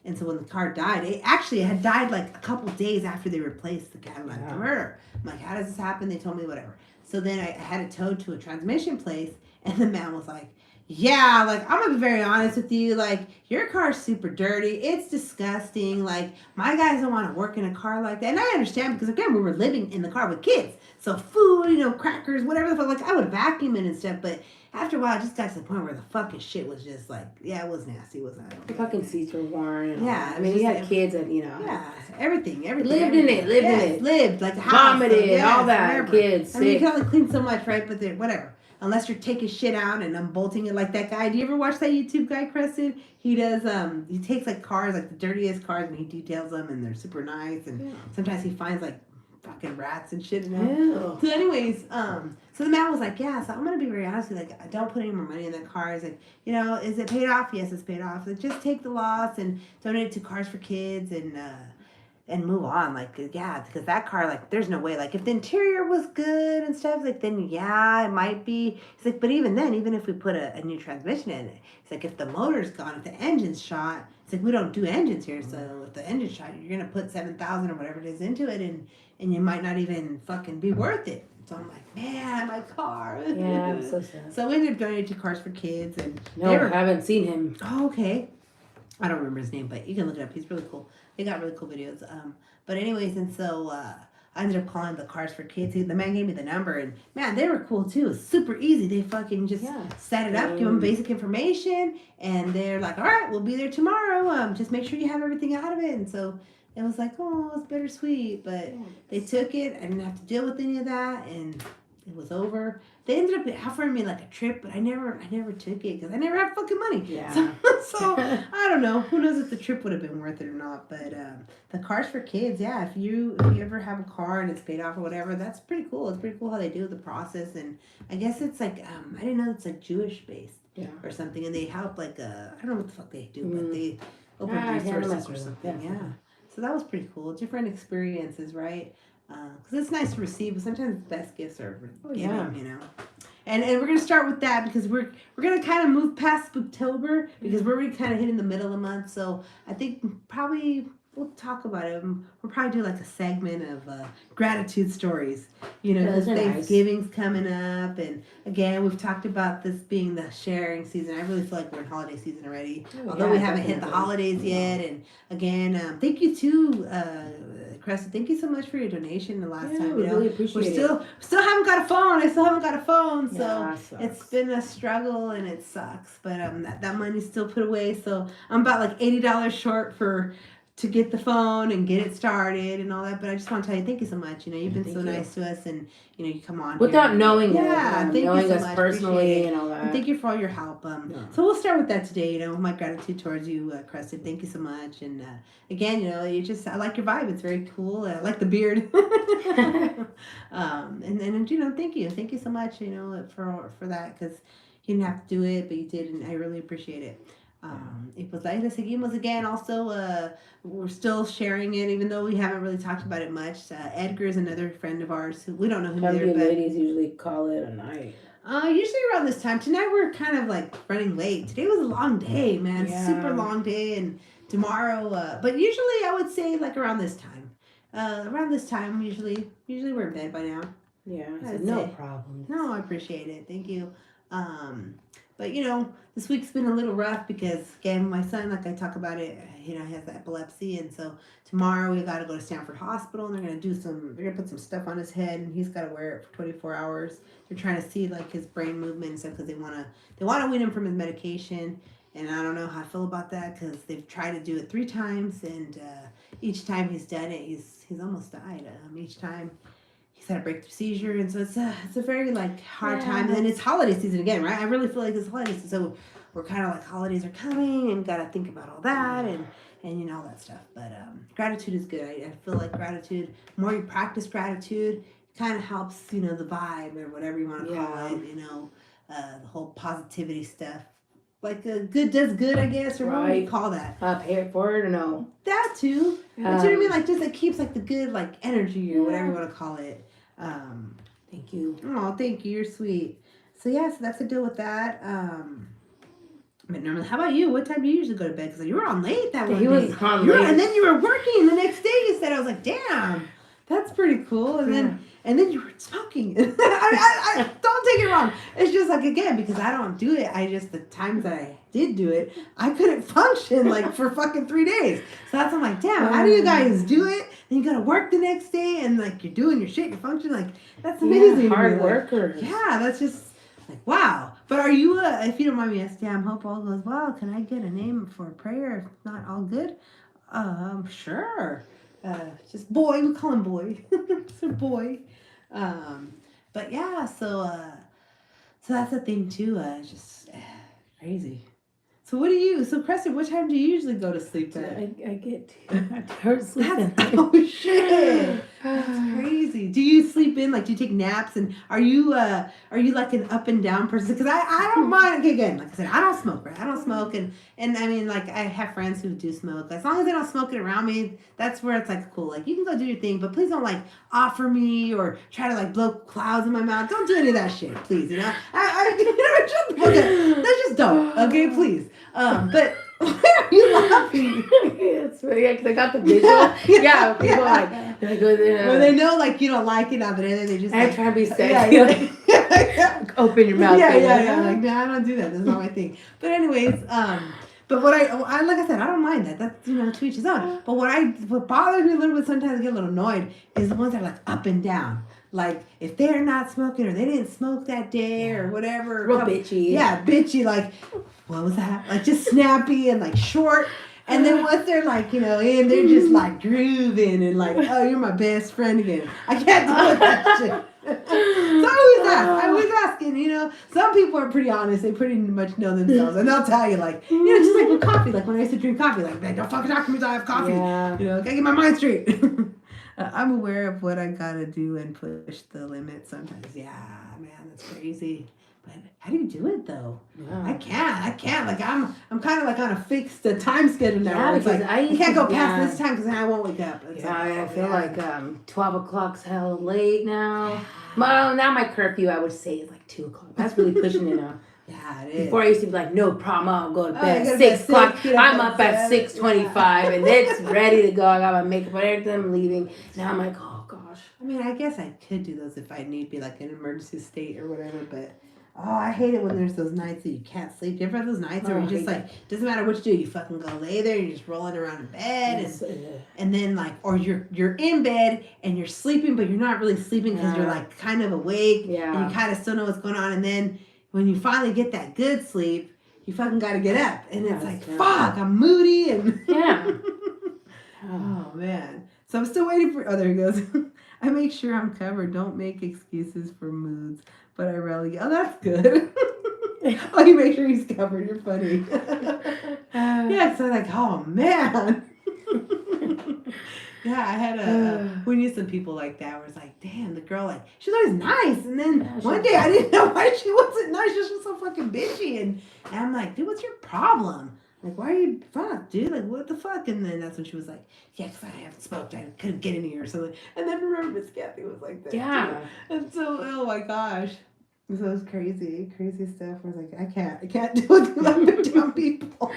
and so when the car died, it had died like a couple days after they replaced the Cadillac converter. I'm like, how does this happen? They told me whatever. So then I had it towed to a transmission place, and the man was like, yeah, like, I'm gonna be very honest with you, like, your car's super dirty, it's disgusting, like, my guys don't want to work in a car like that. And I understand, because again, we were living in the car with kids, so food, you know, crackers, whatever the fuck, like, I would vacuum it and stuff, but after a while, it just got to the point where the fucking shit was just like, yeah, it was nasty, it was not. The fucking seats were worn. And yeah, I mean, you had kids and, you know. Yeah, everything. Lived in it. Lived, like the house. Vomited, all that, whatever. Kids, I mean, you can only clean so much, right, but whatever. Unless you're taking shit out and unbolting it like that guy. Do you ever watch that YouTube guy, Creston? He does, he takes like cars, like the dirtiest cars, and he details them, and they're super nice. And sometimes he finds like fucking rats and shit in them. Yeah. So anyways, so the man was like, yeah, so I'm going to be very honest with you. Like, I don't put any more money in that car. He's like, you know, is it paid off? Yes, it's paid off. Like, just take the loss and donate it to Cars for Kids and move on. Like, yeah, because that car, like, there's no way. Like, if the interior was good and stuff, like, then yeah, it might be. He's like, but even then, even if we put a new transmission in it, it's like, if the motor's gone, if the engine's shot, it's like, we don't do engines here. So if the engine's shot, you're going to put $7,000 or whatever it is into it, and you might not even fucking be worth it. So I'm like, man, my car. Yeah, I'm so sad. So we ended up donating to Cars for Kids. And I haven't seen him. Oh, okay. I don't remember his name, but you can look it up. He's really cool. They got really cool videos. But anyways, and so I ended up calling the Cars for Kids. The man gave me the number, and man, they were cool too. It was super easy. They fucking just set it up, give them basic information, and they're like, all right, we'll be there tomorrow. Just make sure you have everything out of it. And so it was like, oh, it's bittersweet. But they took it. I didn't have to deal with any of that, and it was over. They ended up offering me like a trip, but I never took it because I never had fucking money. Yeah. So I don't know. Who knows if the trip would have been worth it or not? But the Cars for Kids, yeah. If you ever have a car and it's paid off or whatever, that's pretty cool. It's pretty cool how they do the process, and I guess it's like I didn't know it's like Jewish based or something, and they help like I don't know what the fuck they do, but they open resources or something. Yeah. So that was pretty cool. Different experiences, right? Because it's nice to receive, but sometimes the best gifts are given, you know. And we're gonna start with that because we're gonna kind of move past Spooktober because we're already kind of hitting the middle of the month. So I think probably we'll talk about it. We'll probably do like a segment of gratitude stories. You know, because Thanksgiving's coming up, and again, we've talked about this being the sharing season. I really feel like we're in holiday season already, although we haven't hit the holidays yet. And again, thank you too. Creston, thank you so much for your donation the last time. We really appreciate it. Still haven't got a phone. I still haven't got a phone, so it's been a struggle and it sucks. But that money's still put away, so I'm about like $80 short for to get the phone and get it started and all that. But I just want to tell you, thank you so much. You know, you've been so nice to us, and you know, you come on without here. knowing thank knowing you so us much. personally and all that. And thank you for all your help. So we'll start with that today. You know, my gratitude towards you, Crested. Thank you so much. And again, you know, I like your vibe. It's very cool. I like the beard. And you know, thank you so much. You know, for that, because you didn't have to do it, but you did, and I really appreciate it. Y pues ahí le seguimos again. Also, we're still sharing it, even though we haven't really talked about it much. Edgar is another friend of ours who we don't know who either, but ladies usually call it a night. Usually around this time. Tonight we're kind of like running late. Today was a long day, man. Yeah. Super long day, and tomorrow. But usually I would say like around this time. Around this time, usually we're in bed by now. Yeah, no problem. No, I appreciate it. Thank you. But you know, this week's been a little rough because again, my son, like I talk about it, you know, he has epilepsy, and so tomorrow we got to go to Stanford Hospital, and they're gonna put some stuff on his head, and he's got to wear it for 24 hours. They're trying to see like his brain movement and stuff because they wanna wean him from his medication, and I don't know how I feel about that because they've tried to do it 3 times, and each time he's done it, he's almost died. Each time. He's had a breakthrough seizure, and so it's a very like hard time, and it's holiday season again, right? I really feel like it's holiday season, so we're kind of like holidays are coming, and gotta think about all that, and you know all that stuff. But gratitude is good. I feel like gratitude. The more you practice gratitude, kind of helps, you know, the vibe or whatever you want to call it. You know, the whole positivity stuff. Like good does good, I guess, or what would you call that? Pay it forward or no? That too. But you know what I mean? Like just it keeps like the good like energy or whatever you want to call it. Thank you. Oh, thank you. You're sweet. So yeah, so that's the deal with that. But normally, how about you? What time do you usually go to bed? Because you were on late that one day. Was on late. And then you were working the next day. You said, I was like, damn, that's pretty cool. And then you were smoking. I don't take it wrong. It's just like, again, because I don't do it. The times that I did do it, I couldn't function like for fucking 3 days. So I'm like, damn, how do you guys do it? And you got to work the next day and like you're doing your shit, you're functioning. Like, that's amazing. Hard workers. Yeah, that's just like, wow. But are you, if you don't mind me asking, I hope all goes well. Can I get a name for a prayer if not all good? Sure. Just boy, we call him boy. It's a boy. But yeah, so that's the thing too. Just crazy. So Crescent, what time do you usually go to sleep at? I get to sleep. Oh shit. That's crazy. Do you sleep in? Like, do you take naps? And are you like an up and down person? Because I don't mind. Okay, again, like I said, I don't smoke, right? I don't smoke, and I mean, like, I have friends who do smoke. As long as they don't smoke it around me, that's where it's like cool. Like, you can go do your thing, but please don't like offer me or try to like blow clouds in my mouth. Don't do any of that shit, please. You know, that's just don't. Okay, please. But why are you laughing? It's funny because I got the visual. Yeah, people like go there. Well, they know like you don't like it now, but then they just. I try to be sexy. Yeah. Open your mouth. Yeah. Like, no, I don't do that. That's not my thing. But anyways, but what I like I said, I don't mind that. That's, you know, to each his own. But what bothers me a little bit, sometimes I get a little annoyed, is the ones that are like up and down. Like, if they're not smoking or they didn't smoke that day or whatever. Real bitchy. Yeah, bitchy. Like, what was that? Like, just snappy and, like, short. And then once they're, like, you know, in, they're just, like, grooving and, like, oh, you're my best friend again. I can't deal with that shit. So I always asking, you know. Some people are pretty honest. They pretty much know themselves. And they'll tell you, like, you know, just like with coffee. Like, when I used to drink coffee, like, don't fucking talk to me until I have coffee. Yeah. You know, gotta get my mind straight. I'm aware of what I gotta do and push the limit sometimes. Yeah, man, that's crazy. But how do you do it though? Yeah. I can't. Like I'm kind of like on a fixed time schedule now. Yeah, it's like I can't go past this time because then I won't wake up. It's I feel like 12 o'clock's hell late now. Well, now my curfew I would say is like 2 o'clock. That's really pushing it now. Yeah, it is. Before I used to be like, no problem, I'll go to bed at 6 o'clock. I'm up at 6:25 and it's ready to go. I got my makeup on, everything, I'm leaving. Now I'm like, oh gosh. I mean, I guess I could do those if I need be like an emergency state or whatever, but I hate it when there's those nights that you can't sleep. Do you ever have those nights where you just like, doesn't matter what you do, you fucking go lay there, you're just rolling around in bed, and then like, or you're in bed and you're sleeping, but you're not really sleeping because you're like kind of awake, and you kind of still know what's going on, and then when you finally get that good sleep, you fucking got to get up, and it's like, fuck, I'm moody, and Oh, man. So I'm still waiting for... Oh, there he goes. I make sure I'm covered. Don't make excuses for moods. But I rarely... Oh, that's good. Oh, you make sure he's covered. You're funny. Yeah, so I'm like, oh, man. Yeah, I had we knew some people like that where it's like, damn, the girl, like, she's always nice. And then one day I didn't know why she wasn't nice. She was just so fucking bitchy. And I'm like, dude, what's your problem? Like, why are you, fuck, dude? Like, what the fuck? And then that's when she was like, yeah, because I haven't smoked. I couldn't get in here or something. And then remember Miss Kathy was like that. Yeah. Too. And so, oh my gosh. So it was crazy stuff. I was like, I can't do it with up and down people.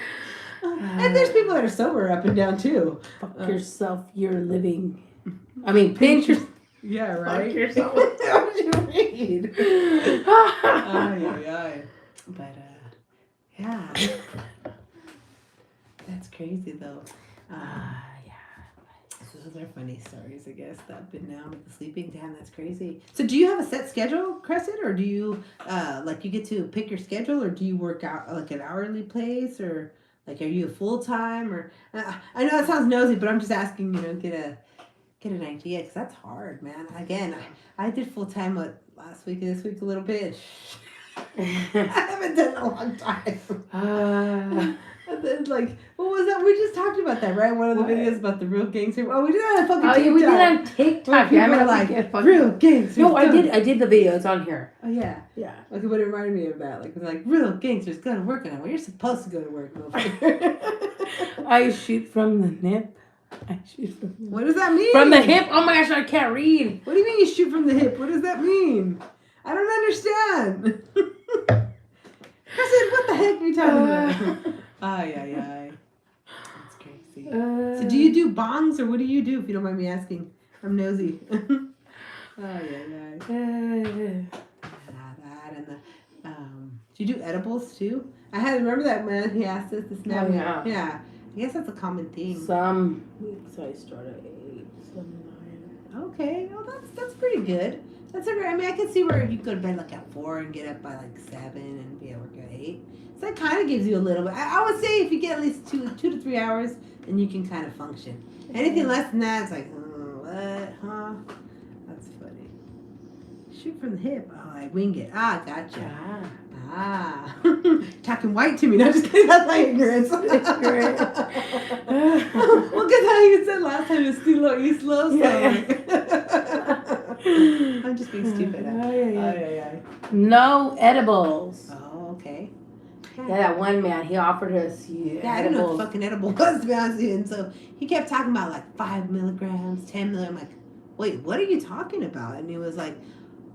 And there's people that are sober up and down too. Fuck yourself, you're living. I mean, pinch yourself. Yeah, right? Fuck yourself. What did you read? Ay. But, yeah. That's crazy though. Yeah. So those are funny stories, I guess. The up and down with the sleeping. Damn, that's crazy. So do you have a set schedule, Crescent? Or do you, like, you get to pick your schedule? Or do you work out, like, an hourly place? Or... Like, are you full-time or... I know that sounds nosy, but I'm just asking, you know, get an idea, because that's hard, man. Again, I did full-time last week and this week a little bit. I haven't done it in a long time. And then, like, what was that? We just talked about that, right? One of the videos about the real gangster. Oh, we did that on fucking TikTok. Yeah, we did it on TikTok. Yeah, I like, real gangsters. No, I did the video. It's on here. Oh, yeah. Yeah. Okay, but it reminded me of that. Like, real gangsters go to work on it. Well, you're supposed to go to work, motherfucker. I shoot from the hip. What does that mean? From the hip? Oh my gosh, I can't read. What do you mean you shoot from the hip? What does that mean? I don't understand. I said, what the heck are you talking about? Ay. That's crazy. So do you do bongs or what do you do, if you don't mind me asking? I'm nosy. That and the do you do edibles too? I had remember that man he asked us this now. Yeah. I guess that's a common thing. Some weeks I start at 8, some 9. Okay, well that's pretty good. That's a I mean I can see where you go to bed like at 4 and get up by like 7 and be at work at 8. So that kind of gives you a little bit. I would say if you get at least 2 to 3 hours, then you can kind of function. Anything less than that, it's like, what, huh? That's funny. Shoot from the hip. Oh, I wing it. Ah, gotcha. Talking white to me. No, just kidding. That's my ignorance. Well, because how you said last time is slow, slow. I'm just being stupid. No edibles. Oh, okay. Yeah, that one man, he offered us edibles. I didn't know what fucking edible was, to be honest with you. And so he kept talking about like 5 milligrams, 10 milligrams. I'm like, wait, what are you talking about? And he was like,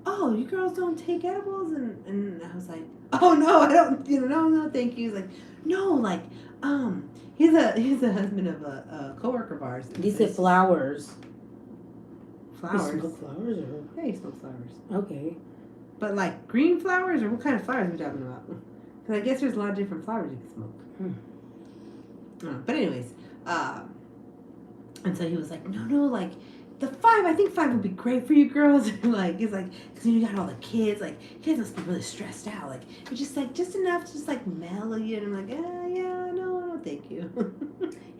oh, you girls don't take edibles? And I was like, oh, no, I don't, no, thank you. He's like, no, like, he's a husband of a coworker of ours. He said flowers. Flowers? You smoke flowers? Or? Yeah, he smokes flowers. Okay. But like green flowers, or what kind of flowers are we talking about? Because I guess there's a lot of different flowers you can smoke. But anyways, and so he was like, no, like, the 5, I think 5 would be great for you girls. Like, it's like, because you got all the kids, like, kids must be really stressed out. Like, it's just like, just enough to just like mellow you. And I'm like, yeah, no, thank you.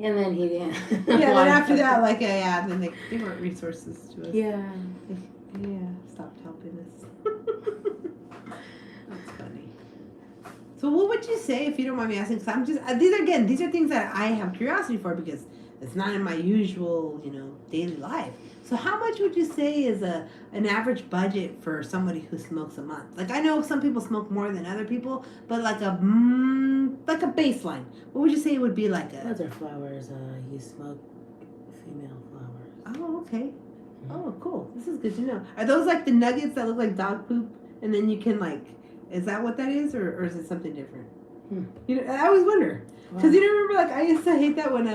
And then he didn't. Then after that, like, then they weren't resources to us. Yeah. Stopped helping us. That's funny. So what would you say, if you don't mind me asking, because I'm just, these are things that I have curiosity for because it's not in my usual, daily life. So how much would you say is an average budget for somebody who smokes a month? Like, I know some people smoke more than other people, but like a baseline. What would you say it would be like Those are flowers. You smoke female flowers. Oh, okay. Oh, cool. This is good to know. Are those like the nuggets that look like dog poop? And then you can like, is that what that is? Or is it something different? I always wonder. Because remember, like, I used to hate that when,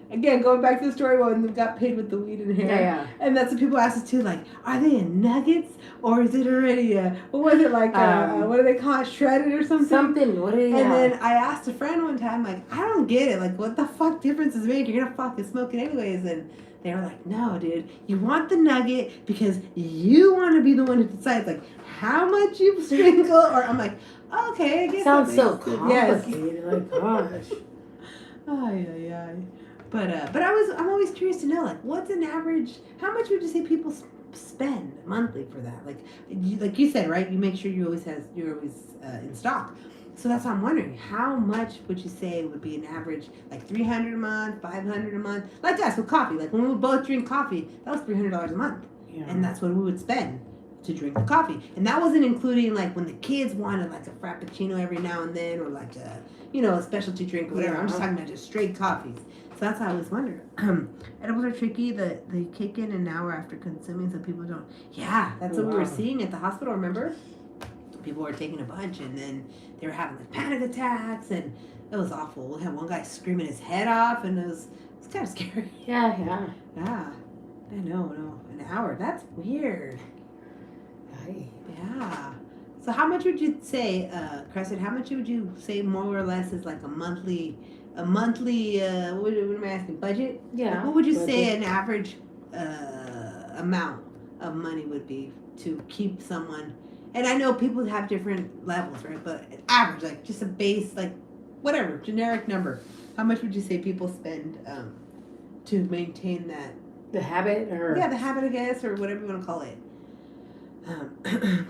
again, going back to the story when we got paid with the weed and hair. Yeah. And that's what people ask us too, like, are they in nuggets? Or is it already, what was it, like, what do they call it, shredded or something? What do you And then I asked a friend one time, like, I don't get it. Like, what the fuck difference does it make? You're going to fucking smoke it anyways. And they were like, no, dude, you want the nugget because you want to be the one who decides, like, how much you sprinkle. Or I'm like, okay, I guess sounds so complicated. Yes. Like, gosh. Ay. But I'm always curious to know, like, what's an average? How much would you say people spend monthly for that? Like you said, right? You make sure you're always in stock. So that's what I'm wondering. How much would you say would be an average, like $300 a month, $500 a month? Like us with coffee. Like when we would both drink coffee, that was $300 a month, and that's what we would spend to drink the coffee. And that wasn't including like when the kids wanted like a frappuccino every now and then, or like a specialty drink or whatever. I'm just talking about just straight coffees. So that's how I was wondering. Edibles are tricky. They kick in an hour after consuming, so people don't. Yeah, that's what we were seeing at the hospital. Remember, people were taking a bunch, and then they were having like panic attacks, and it was awful. We had one guy screaming his head off, and it was kind of scary. Yeah. I know, an hour. That's weird. Aye. Yeah. So how much would you say, Crescent? How much would you say more or less is like a monthly? What am I asking? Budget? Yeah. Like what would you say an average amount of money would be to keep someone? And I know people have different levels, right? But an average, like just a base, like whatever, generic number. How much would you say people spend to maintain that? The habit, or the habit, I guess, or whatever you want to call it.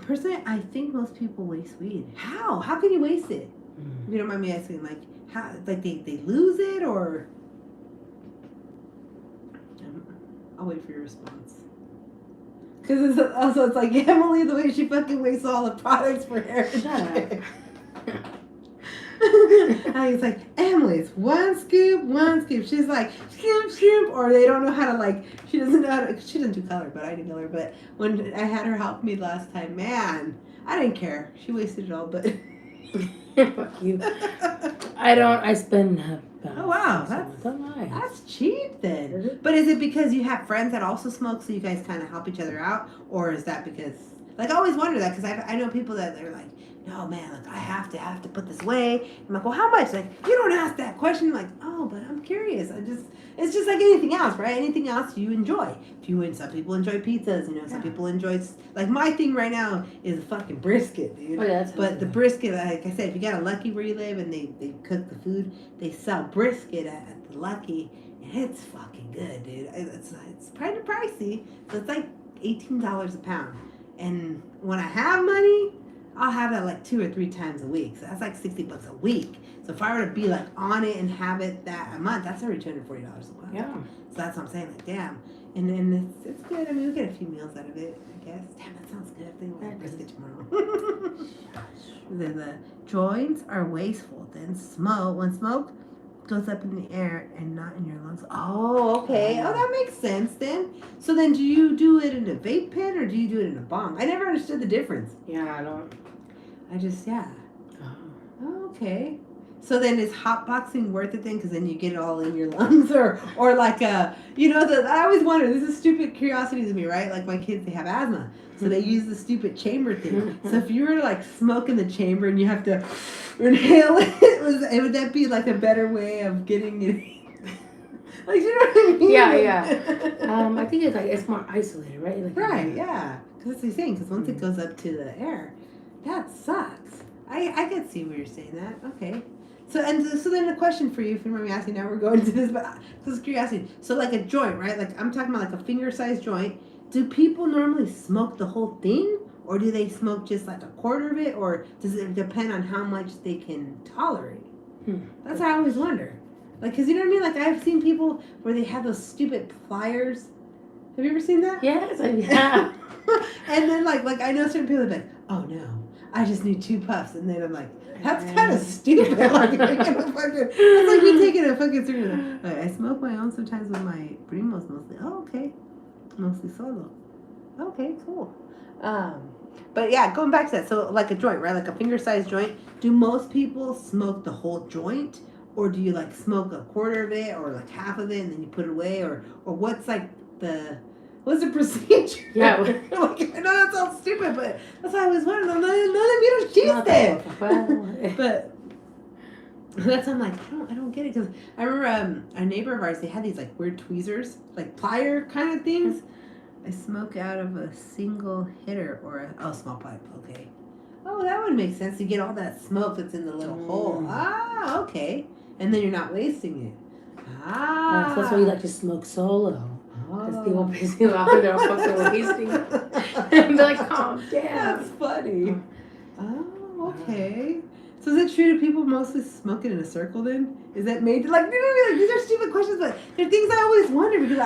Personally, I think most people waste weed. How? How can you waste it? If you don't mind me asking, like, how? Like they lose it, or? I'll wait for your response. Because it's like Emily, the way she fucking wastes all the products for hair. Shut up. It's like, Emily's one scoop. She's like, scoop, or they don't know how to, like, she doesn't know how to, she doesn't do color, but I do color. But when I had her help me last time, man, I didn't care. She wasted it all, but. Fuck you. I spend about. Oh, wow. That's cheap then. Mm-hmm. But is it because you have friends that also smoke, so you guys kind of help each other out? Or is that because, like, I always wonder that, because I know people that they're like, no, man, like, I have to put this away. I'm like, well, how much? Like, you don't ask that question. I'm like, oh, but I'm curious. It's just like anything else, right? Anything else you enjoy. Some people enjoy pizzas, some people enjoy, like, my thing right now is fucking brisket, dude. Oh, yeah, but the brisket, like I said, if you got a Lucky where you live and they cook the food, they sell brisket at the Lucky, and it's fucking good, dude. It's kind of pricey, so it's like $18 a pound. And when I have money, I'll have that like 2 or 3 times a week. So that's like $60 a week. So if I were to be like on it and have it that a month, that's already $240 a month. Yeah. So that's what I'm saying. Like, damn. And then it's good. I mean, we get a few meals out of it, I guess. Damn, that sounds good. I think we'll have brisket tomorrow. The joints are wasteful. Then smoke goes up in the air and not in your lungs. Oh, okay. Oh, that makes sense then. So then do you do it in a vape pen or do you do it in a bomb? I never understood the difference. Yeah, I don't. Oh, okay. So then is hotboxing worth it then? Because then you get it all in your lungs, or like I always wonder. This is stupid curiosity to me, right? Like my kids, they have asthma, so they use the stupid chamber thing. So if you were to like smoke in the chamber and you have to inhale it, would that be like a better way of getting it? Like, you know what I mean? Yeah. I think it's more isolated, right? Like, right. Yeah. Because that's what you're saying. Because once it goes up to the air, that sucks. I can see where you're saying that. Okay. So then the question for you, if you remember me asking, now we're going to this, but this is curiosity. So like a joint, right? Like I'm talking about like a finger-sized joint. Do people normally smoke the whole thing, or do they smoke just like a quarter of it, or does it depend on how much they can tolerate? That's how I always wonder. Like, because you know what I mean? Like I've seen people where they have those stupid pliers. Have you ever seen that? Yes, yeah. And then like I know certain people are like, oh no, I just need 2 puffs, and then I'm like, that's kind of stupid. Like, it's like me taking a fucking serious. Like, I smoke my own sometimes with my primos mostly. Oh, okay. Mostly solo. Okay, cool. But yeah, going back to that. So like a joint, right? Like a finger-sized joint. Do most people smoke the whole joint? Or do you like smoke a quarter of it or like half of it and then you put it away? Or what's like what's the procedure? Yeah. Like, I know that sounds stupid, but that's why I was wondering. None of you don't choose that. But that's, I'm like, I don't get it. Because I remember a neighbor of ours, they had these like weird tweezers, like plier kind of things. I smoke out of a single hitter or small pipe. Okay. Oh, that would make sense. You get all that smoke that's in the little hole. Ah, okay. And then you're not wasting it. Ah. So that's why you like to smoke solo. Because people piss you off and they're all fucking wasting. And they're like, calm down. That's funny. Oh, okay. So is it true that people mostly smoking in a circle then? Is that made like, these are stupid questions, but they're things I always wonder because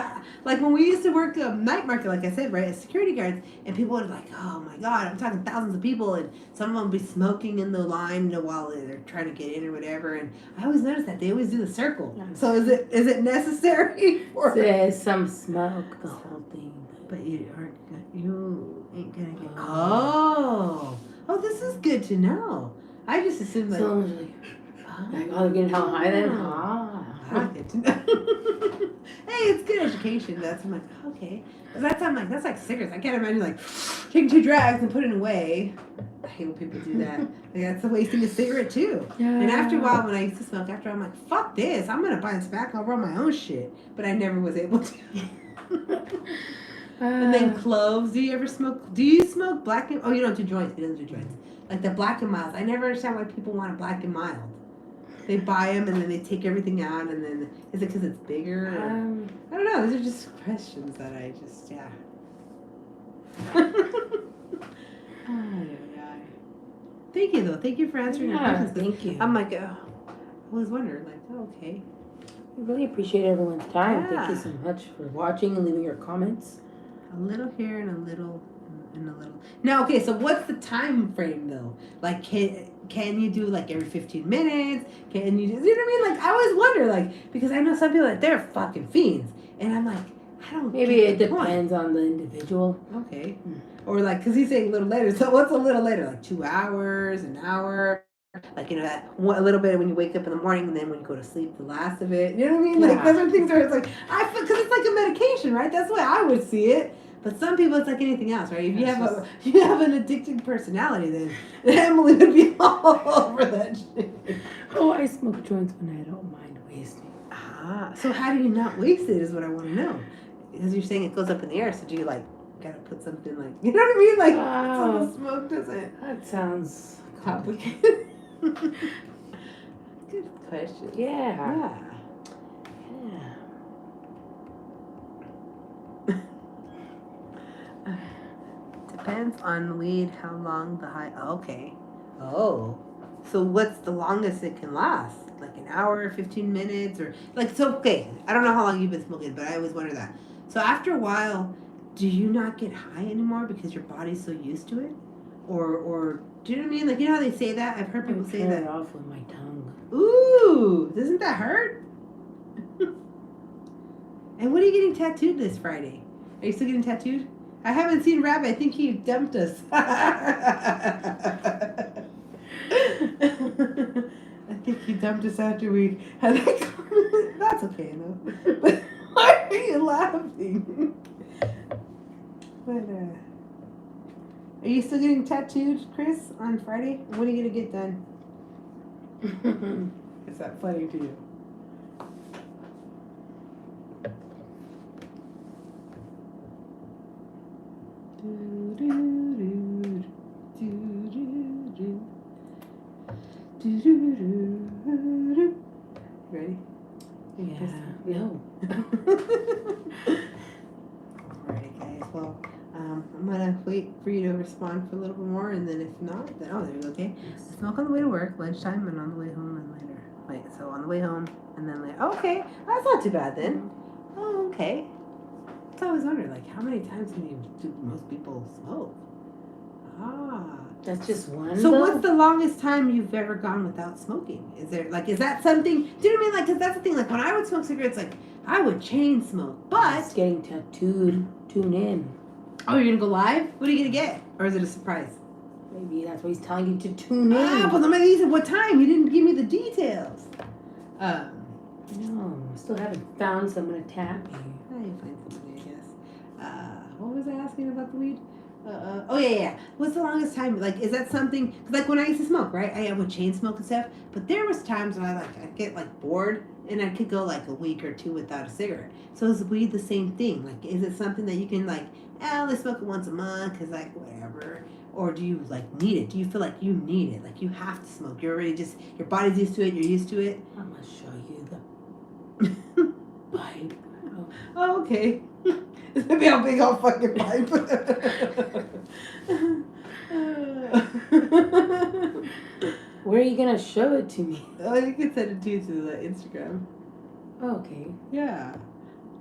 like when we used to work night market, like I said, right, as security guards, and people would be like, oh my God, I'm talking thousands of people, and some of them would be smoking in the line while they're trying to get in or whatever, and I always notice that they always do the circle. So is it necessary for some smoke the whole thing? But you ain't gonna get. Oh, this is good to know. I just assumed like. So they're getting hella high then. I get to know. Hey, it's good education. I'm like, okay. That's like cigarettes. I can't imagine like taking 2 drags and putting it away. I hate when people do that. Like, that's a wasting a cigarette too. Yeah. And after a while, when I used to smoke, I'm like, fuck this. I'm gonna buy a tobacco. I'll roll my own shit. But I never was able to. And then cloves. Do you ever smoke? Do you smoke black and... Oh, you don't do joints. He doesn't do joints. Like the black and milds. I never understand why people want a black and mild. They buy them and then they take everything out and then... Is it because it's bigger? I don't know. Those are just questions that I just... Yeah. Thank you, though. Thank you for answering your questions. Thank you. I'm like... I was wondering, like, okay. I really appreciate everyone's time. Yeah. Thank you so much for watching and leaving your comments. A little here and a little and a little. Now, okay, so what's the time frame though? Like, can you do like every 15 minutes? Can you know what I mean? Like, I always wonder, like, because I know some people that they're fucking fiends, and I'm like, I don't. Maybe it depends on the individual. Okay, or like, cause he's saying a little later. So what's a little later? Like 2 hours, an hour? Like, that a little bit when you wake up in the morning and then when you go to sleep, the last of it. You know what I mean? Like, those are things where it's like, because it's like a medication, right? That's the way I would see it. But some people, it's like anything else, right? If you have an addicted personality, then Emily would be all over that shit. Oh, I smoke joints when I don't mind wasting. So how do you not waste it is what I want to know. Because you're saying it goes up in the air, so do you, like, gotta put something, like, you know what I mean? Like, so the smoke doesn't... That sounds complicated. Good question. Yeah. Depends on the weed, how long the high. Okay. Oh. So what's the longest it can last? Like an hour, 15 minutes, or like so? Okay. I don't know how long you've been smoking, but I always wonder that. So after a while, do you not get high anymore because your body's so used to it, or do you know what I mean? Like, you know how they say that? I've heard people say that. Off with my tongue. Ooh, doesn't that hurt? And what are you getting tattooed this Friday? Are you still getting tattooed? I haven't seen Rabbit. I think he dumped us. I think he dumped us after we had that comment. That's okay, though. But why are you laughing? But, are you still getting tattooed, Chris, on Friday? When are you going to get done? Is that funny to you? Ready? Yeah. No. Alright, guys. Well, I'm gonna wait for you to respond for a little bit more, and then if not, then there you go. Okay. Smoke on the way to work, lunchtime, and on the way home, and later. Wait, so on the way home, and then later. Okay, that's not too bad then. Oh, okay. I always wondered, like, how many times do most people smoke? That's just one. So what's the longest time you've ever gone without smoking? Is that something, do you know what I mean? Like, because that's the thing, like, when I would smoke cigarettes, like, I would chain smoke, but... It's getting tattooed. Tune in. Oh, you're going to go live? What are you going to get? Or is it a surprise? Maybe that's what he's telling you to tune in. But then you said what time? You didn't give me the details. No, still haven't found someone to tap you. I can find somebody, I guess. What was I asking about the weed? Yeah. What's the longest time? Like, is that something? Cause like when I used to smoke, right? I would chain smoke and stuff. But there was times when I'd get like bored, and I could go like a week or two without a cigarette. So is weed the same thing? Like, is it something that you can like? Let's smoke it once a month, cause like whatever. Or do you like need it? Do you feel like you need it? Like you have to smoke? You're already your body's used to it. You're used to it. I'm gonna show you the Pipe. Oh, okay. It's gonna be a big old fucking pipe. Where are you gonna show it to me? Oh, you can send it to you to the Instagram. Okay. Yeah.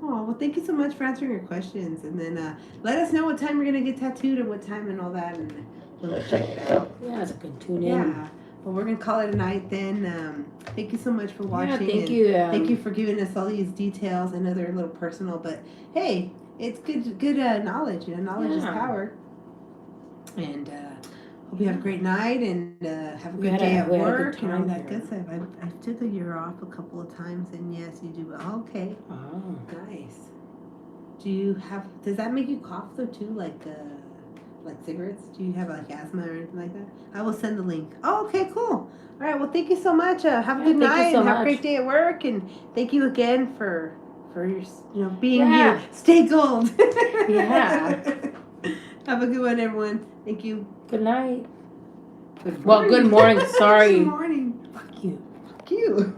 Oh, well, thank you so much for answering your questions. And then let us know what time you're going to get tattooed and what time and all that. And we'll check it out. Yeah, it's a good tune in. Yeah. Well, we're going to call it a night then. Thank you so much for watching. Yeah, thank you. Thank you for giving us all these details. I know they're a little personal, but hey, it's good knowledge. Knowledge is power. And hope you have a great night and have a good day at work and all that good stuff. I took a year off a couple of times, and yes, you do. Okay. Oh, nice. Does that make you cough though too, like cigarettes? Do you have like asthma or anything like that? I will send the link. Oh, okay, cool. All right, well, thank you so much. Have a good night and have a great day at work, and thank you again for your being you. Stay gold. Yeah. Have a good one, everyone. Thank you. Good night. Good morning. Sorry. Good morning. Fuck you. Fuck you.